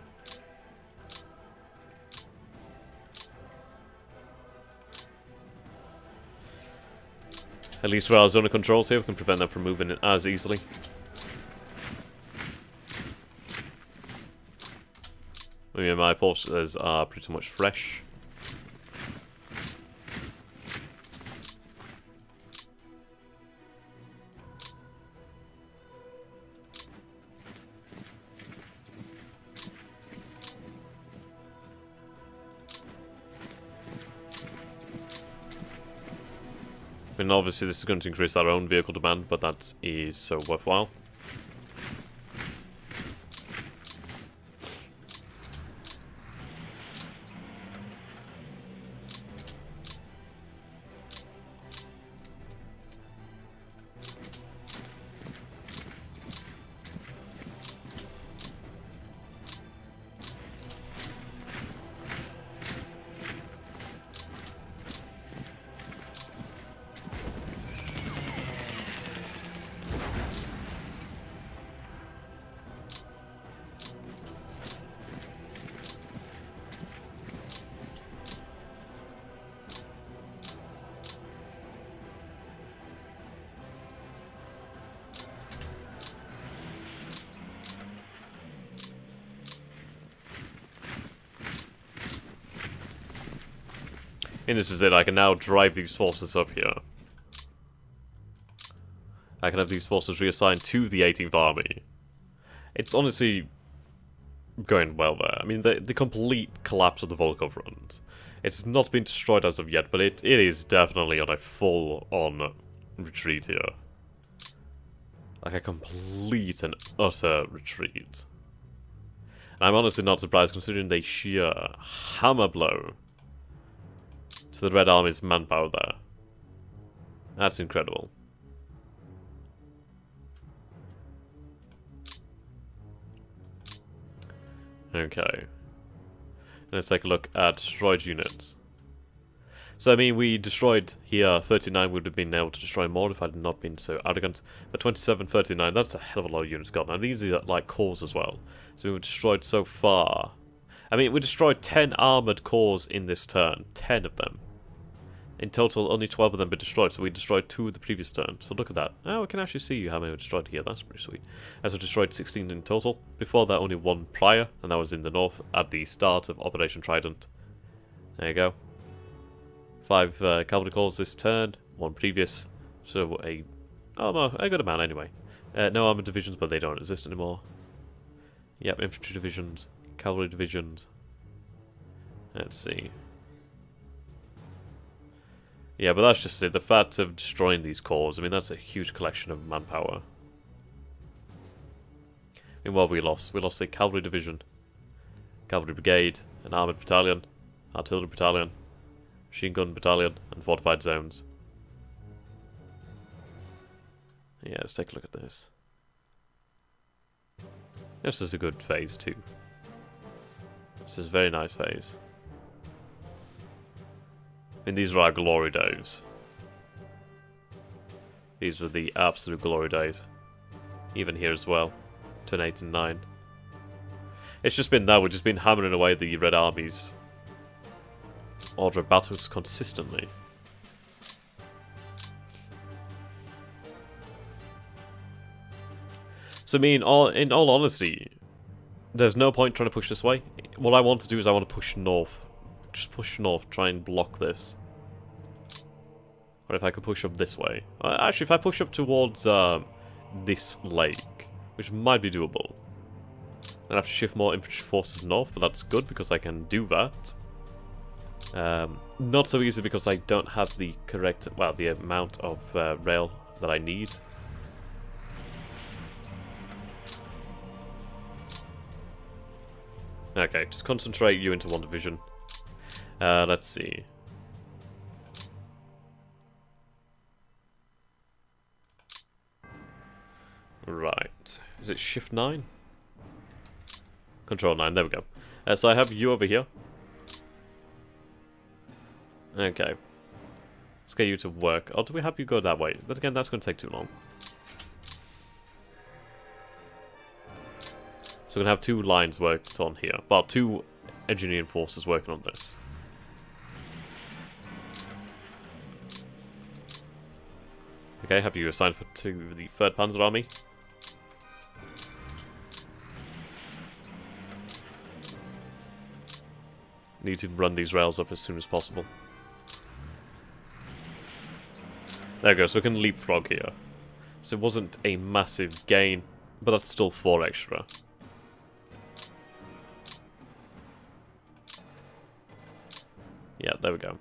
At least with our zone of controls here, we can prevent them from moving in as easily. I mean, my forces are pretty much fresh. I mean, obviously this is going to increase our own vehicle demand, but that is so worthwhile. And this is it, I can now drive these forces up here. I can have these forces reassigned to the 18th Army. It's honestly going well there. I mean, the complete collapse of the Volkov front. It's not been destroyed as of yet, but it is definitely on a full-on retreat here. Like a complete and utter retreat. And I'm honestly not surprised considering the sheer hammer blow to the Red Army's manpower there. That's incredible. Okay. Let's take a look at destroyed units. So, I mean, we destroyed here 39, would have been able to destroy more if I had not been so arrogant. But 27, 39, that's a hell of a lot of units gone. And these are like cores as well. So we were destroyed so far. I mean, we destroyed 10 armoured cores in this turn. 10 of them. In total, only 12 of them were destroyed, so we destroyed 2 of the previous turn. So look at that. Oh, we can actually see how many were destroyed here. That's pretty sweet. As we destroyed 16 in total. Before that, only 1 prior, and that was in the north at the start of Operation Trident. There you go. 5 cavalry corps this turn, 1 previous. So a good amount anyway. No armoured divisions, but they don't exist anymore. Yep, infantry divisions, cavalry divisions. Let's see. Yeah, but that's just it. The fact of destroying these corps, I mean, that's a huge collection of manpower. I mean, what we lost? We lost a cavalry division, cavalry brigade, an armoured battalion, artillery battalion, machine gun battalion, and fortified zones. Yeah, let's take a look at this. This is a good phase too. This is a very nice phase. And these are our glory days. These were the absolute glory days. Even here as well. Turn 8 and 9. It's just been that, we've just been hammering away the Red Army's order of battles consistently. So I mean, in all honesty, there's no point trying to push this way. What I want to do is I want to push north. Just push north, try and block this. Or if I could push up this way. Actually, if I push up towards this lake, which might be doable. I'd have to shift more infantry forces north, but that's good because I can do that. Not so easy because I don't have the correct, well, the amount of rail that I need. Okay, just concentrate you into one division. Let's see. Right. Is it Shift 9? Control 9, there we go. So I have you over here. Okay. Let's get you to work. Or do we have you go that way? But again, that's going to take too long. So we're going to have 2 lines worked on here. Well, 2 engineering forces working on this. Okay, have you assigned to the 3rd Panzer Army? Need to run these rails up as soon as possible. There we go, so we can leapfrog here. So it wasn't a massive gain, but that's still 4 extra. Yeah, there we go.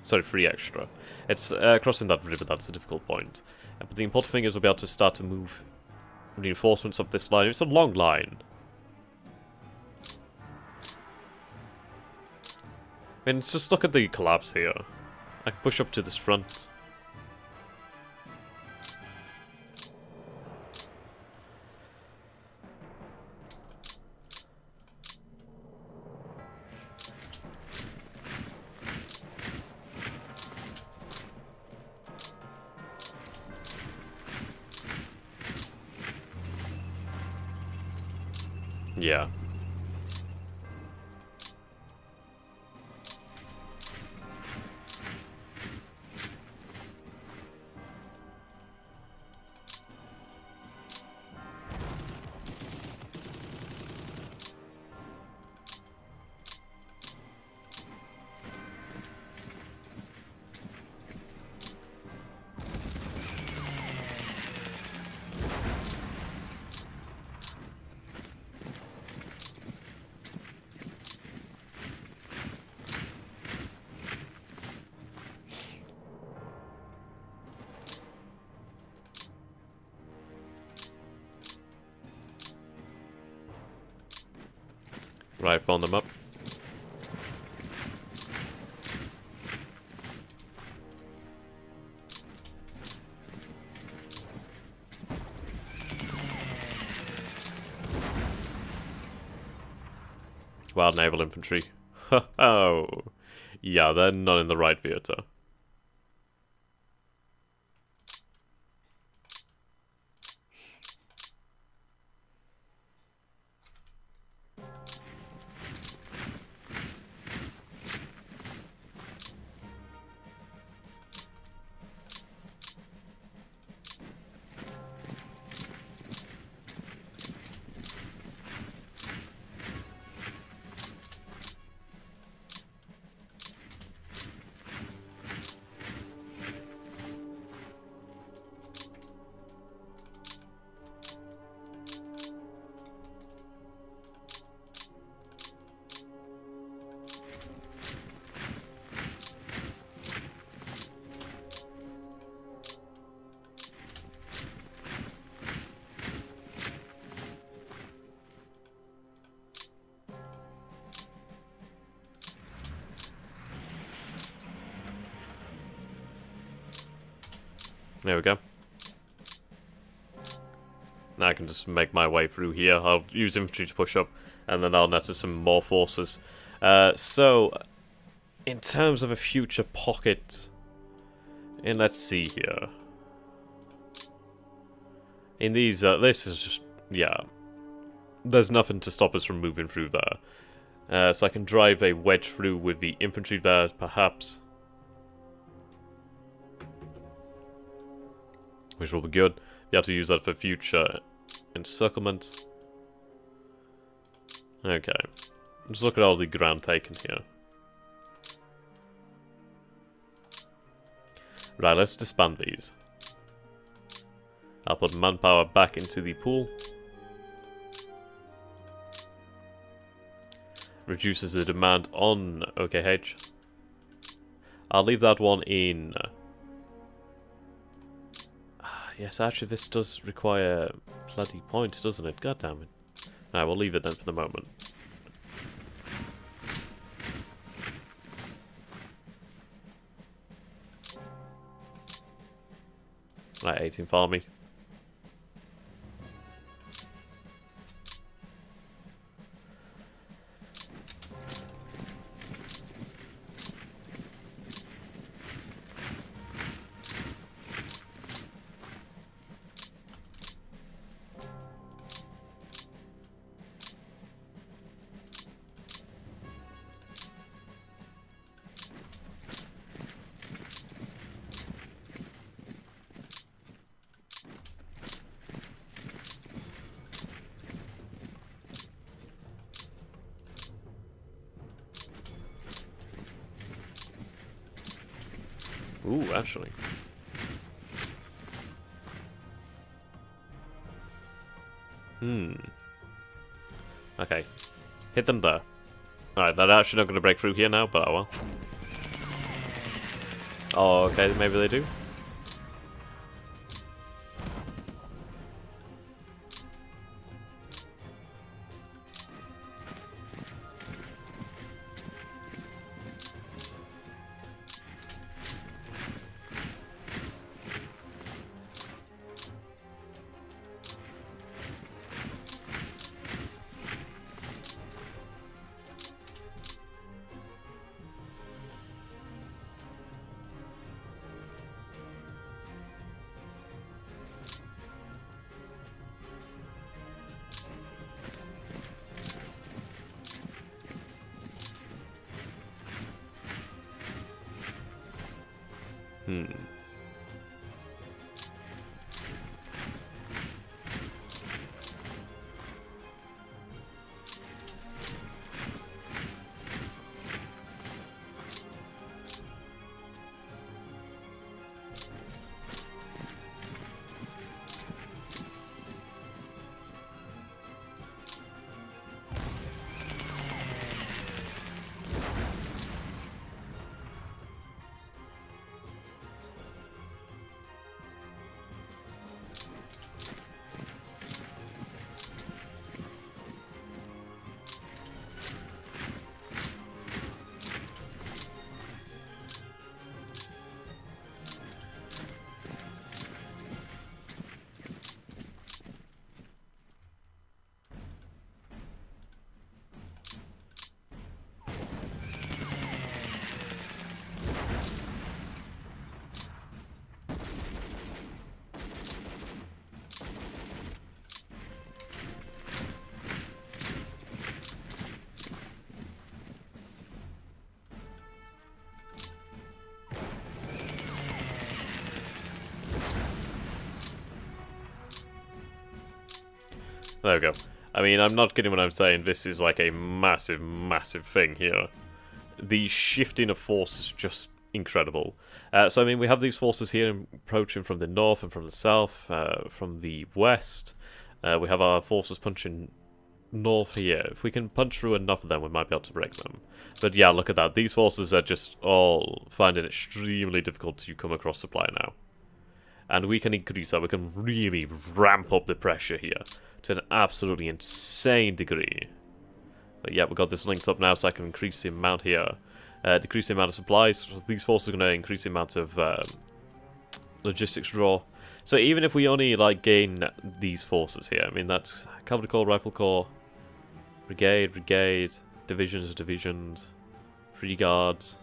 Sorry, 3 extra. It's crossing that river, that's a difficult point. But the important thing is we'll be able to start to move reinforcements up this line. It's a long line. I mean, just look at the collapse here. I can push up to this front. Yeah. Right, phone them up. Wild naval infantry. Oh, yeah, they're not in the right theatre. There we go. Now I can just make my way through here. I'll use infantry to push up, and then I'll net to some more forces. So, in terms of a future pocket, and let's see here. In these, this is just, yeah. There's nothing to stop us from moving through there. So I can drive a wedge through with the infantry there, perhaps. Which will be good. Be able to use that for future encirclement. Okay. Just look at all the ground taken here. Right, let's disband these. I'll put manpower back into the pool. Reduces the demand on OKH. I'll leave that one in. Yes, actually this does require bloody points, doesn't it? God damn it. Alright, we'll leave it then for the moment. Right, 18th Army. Ooh, actually. Okay. Hit them there. Alright, they're actually not going to break through here now, but oh well. Oh, okay, maybe they do. There we go. I mean, I'm not kidding when I'm saying this is like a massive, massive thing here. The shifting of force is just incredible. So, I mean, we have these forces here approaching from the north and from the south, from the west. We have our forces punching north here. If we can punch through enough of them, we might be able to break them. But yeah, look at that. These forces are just all finding it extremely difficult to come across supply now. And we can increase that. We can really ramp up the pressure here to an absolutely insane degree. But yeah, we've got this linked up now, so I can increase the amount here. Decrease the amount of supplies. So these forces are going to increase the amount of logistics draw. So even if we only like gain these forces here, I mean that's cavalry corps, rifle corps, brigade, divisions, 3 guards,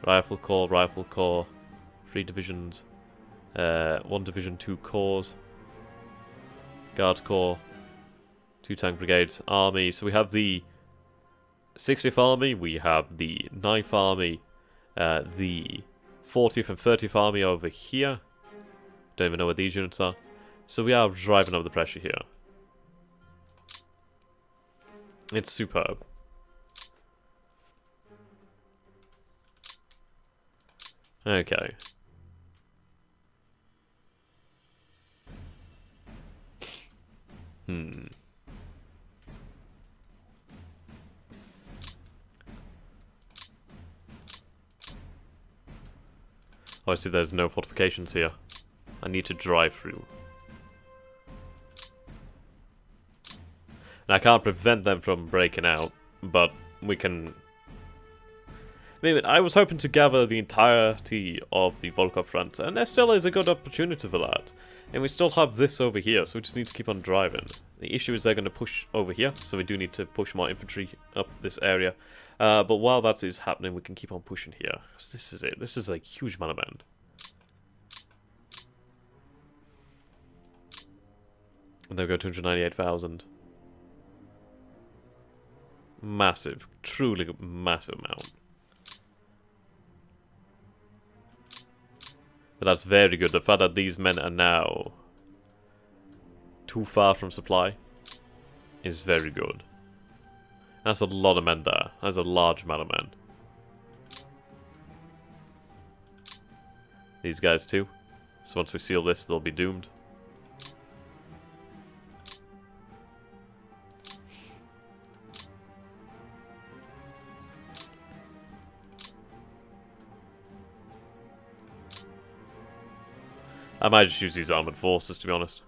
rifle corps, 3 divisions, 1 division, 2 corps, guards corps, 2 tank brigades, army. So we have the 60th Army, we have the 9th Army, the 40th and 30th Army over here. Don't even know where these units are. So we are driving up the pressure here. It's superb. Okay. Obviously there's no fortifications here. I need to drive through. And I can't prevent them from breaking out, but we can... I mean, I was hoping to gather the entirety of the Volkov front, and there still is a good opportunity for that. And we still have this over here, so we just need to keep on driving. The issue is they're going to push over here, so we do need to push more infantry up this area. But while that is happening, we can keep on pushing here. This is it. This is a huge amount of men. And they'll go 298,000. Massive. Truly massive amount. But that's very good. The fact that these men are now too far from supply is very good. That's a lot of men there. That's a large amount of men. These guys too. So once we seal this, they'll be doomed. I might just use these armoured forces, to be honest.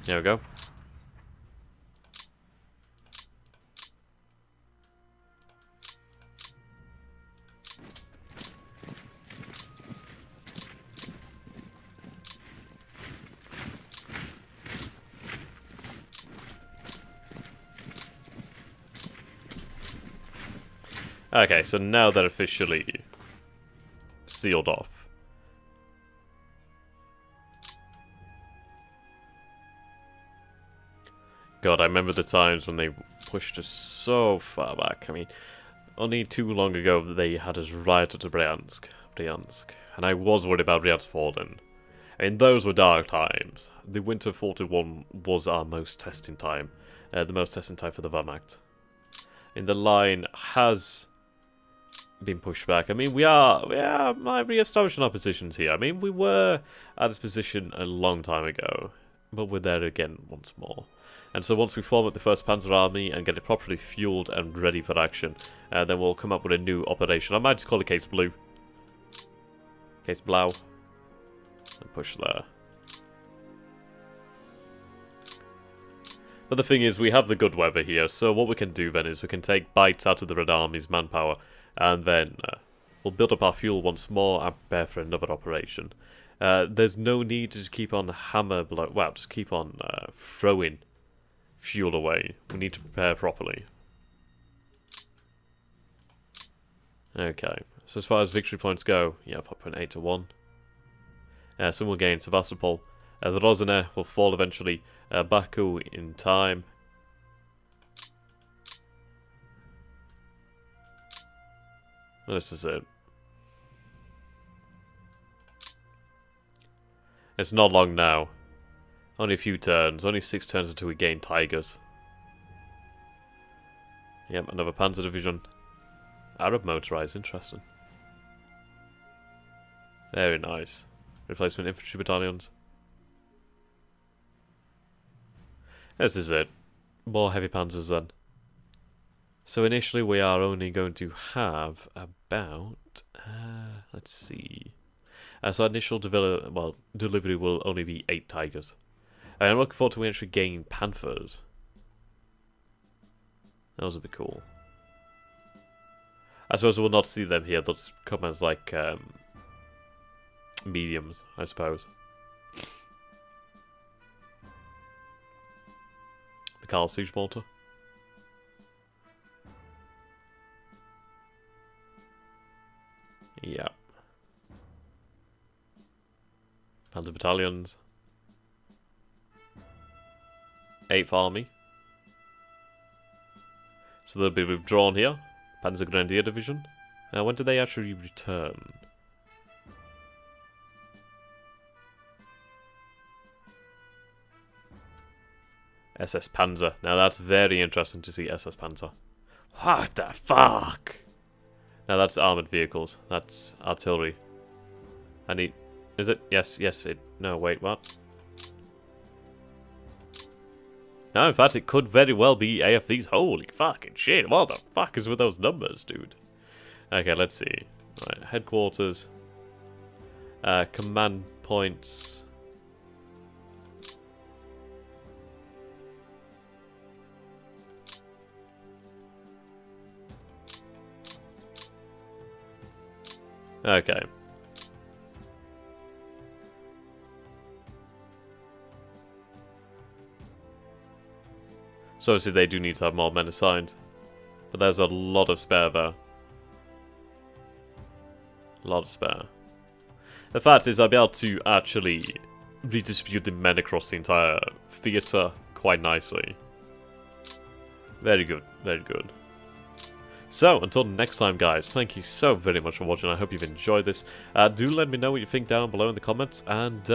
There we go. Okay, so now they're officially sealed off. God, I remember the times when they pushed us so far back. I mean, only too long ago they had us right up to Bryansk, and I was worried about Bryansk falling. I mean, those were dark times. The Winter 41 was our most testing time, the most testing time for the Wehrmacht. And the line has been pushed back. I mean, we are re-establishing our positions here. I mean, we were at this position a long time ago, but we're there again once more. And so once we form up the 1st Panzer Army and get it properly fueled and ready for action, then we'll come up with a new operation. I might just call it Case Blue. Case Blau. And push there. But the thing is, we have the good weather here, so what we can do then is we can take bites out of the Red Army's manpower, and then we'll build up our fuel once more and prepare for another operation. There's no need to just keep on just keep on throwing fuel away. We need to prepare properly. Okay, so as far as victory points go, yeah, 5.8 to 1. Some will gain Sevastopol. The Rozhne will fall eventually. Baku in time. This is it. It's not long now. Only a few turns. Only 6 turns until we gain Tigers. Yep, another Panzer Division. Arab motorized, interesting. Very nice. Replacement infantry battalions. This is it. More heavy panzers then. So initially we are only going to have about... let's see... so our initial delivery will only be 8 Tigers. I'm looking forward to when we actually gain Panthers. Those would be cool. I suppose we'll not see them here. They'll just come as like mediums, I suppose. The Karl Siege Mortar. Yeah. Panzer battalions. 8th Army. So they'll be withdrawn here. Panzer Grenadier Division. When do they actually return? SS Panzer. Now that's very interesting to see SS Panzer. What the fuck? Now that's armoured vehicles. That's artillery. I need... Is it? Yes, it... No, wait, what? No, in fact, it could very well be AFVs. Holy fucking shit. What the fuck is with those numbers, dude? Okay, let's see. Right, headquarters. Command points. Okay. So obviously they do need to have more men assigned. But there's a lot of spare there. A lot of spare. The fact is I'll be able to actually redistribute the men across the entire theatre quite nicely. Very good, very good. So, until next time guys, thank you so very much for watching. I hope you've enjoyed this. Do let me know what you think down below in the comments, and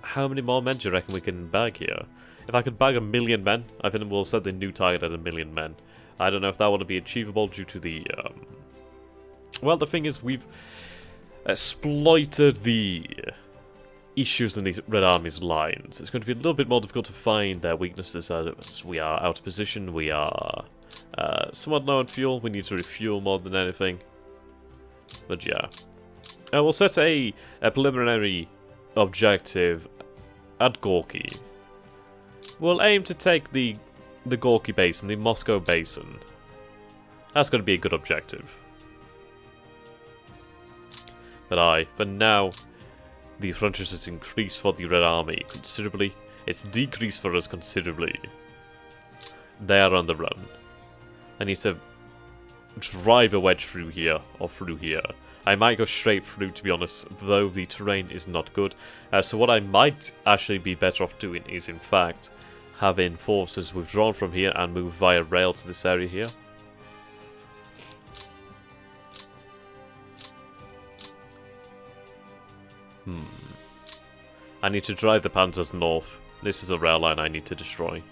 how many more men do you reckon we can bag here? If I could bag 1 million men, I think we'll set the new target at 1 million men. I don't know if that would be achievable due to the... Well, the thing is, we've exploited the issues in the Red Army's lines. It's going to be a little bit more difficult to find their weaknesses as we are out of position, we are somewhat low on fuel, we need to refuel more than anything. But yeah. We'll set a preliminary objective at Gorky. We'll aim to take the Gorky Basin, the Moscow Basin. That's going to be a good objective. But for now, the frontiers has increased for the Red Army considerably. It's decreased for us considerably. They are on the run. I need to drive a wedge through here, or through here. I might go straight through, to be honest, though the terrain is not good. So what I might actually be better off doing is, in fact, having forces withdrawn from here and move via rail to this area here. I need to drive the panzers north. This is a rail line I need to destroy.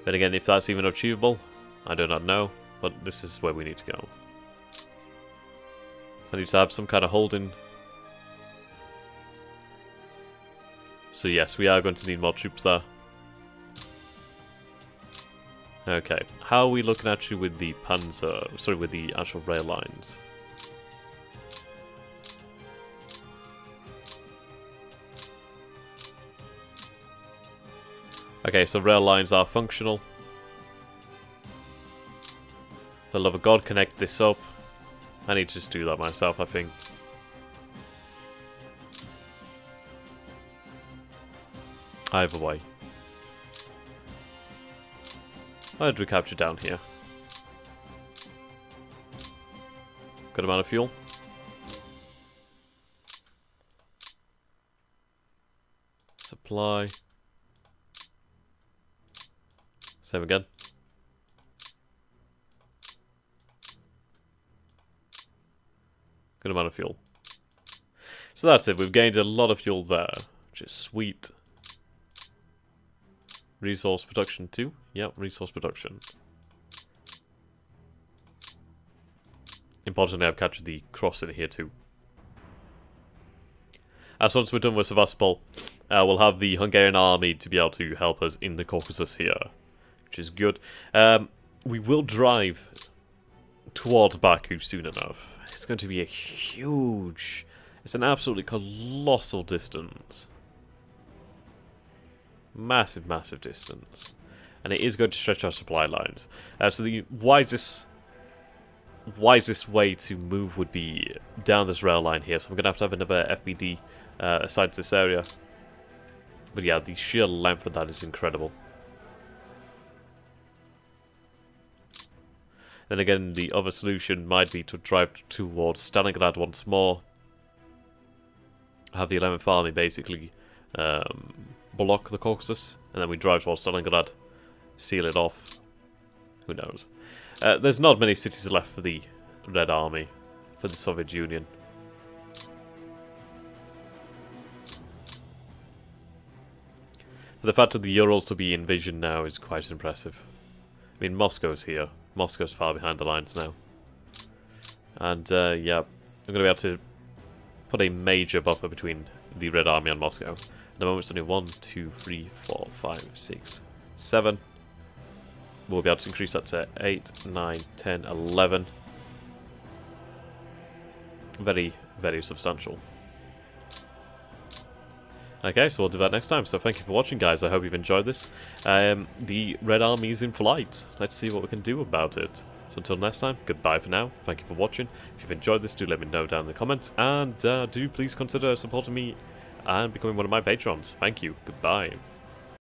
Then again, if that's even achievable, I do not know, but this is where we need to go. I need to have some kind of holding. So yes, we are going to need more troops there. Okay, how are we looking actually with the panzer, sorry, with the actual rail lines? Okay, so rail lines are functional. For the love of God, connect this up. I need to just do that myself, I think. Either way. What did we capture down here? Good amount of fuel. Supply. Same again. Good amount of fuel. So that's it. We've gained a lot of fuel there, which is sweet. Resource production too? Yep, resource production. Importantly, I've captured the cross in here too. As once we're done with Sevastopol, we'll have the Hungarian army to be able to help us in the Caucasus here, which is good. We will drive towards Baku soon enough. It's going to be a huge... It's an absolutely colossal distance. Massive, massive distance. And it is going to stretch our supply lines. So the wisest way to move would be down this rail line here. So I'm going to have another FBD assigned to this area. But yeah, the sheer length of that is incredible. Then again, the other solution might be to drive towards Stalingrad once more. Have the 11th Army basically block the Caucasus, and then we drive towards Stalingrad, seal it off. Who knows? There's not many cities left for the Red Army, for the Soviet Union. But the fact of the Urals to be invasion now is quite impressive. I mean, Moscow's here. Moscow's far behind the lines now. And, yeah, I'm going to be able to put a major buffer between the Red Army and Moscow. At the moment, it's only 1, 2, 3, 4, 5, 6, 7. We'll be able to increase that to 8, 9, 10, 11. Very, very substantial. Okay, so we'll do that next time. So thank you for watching, guys. I hope you've enjoyed this. The Red Army is in flight. Let's see what we can do about it. So until next time, goodbye for now. Thank you for watching. If you've enjoyed this, do let me know down in the comments. And do please consider supporting me and becoming one of my patrons. Thank you. Goodbye.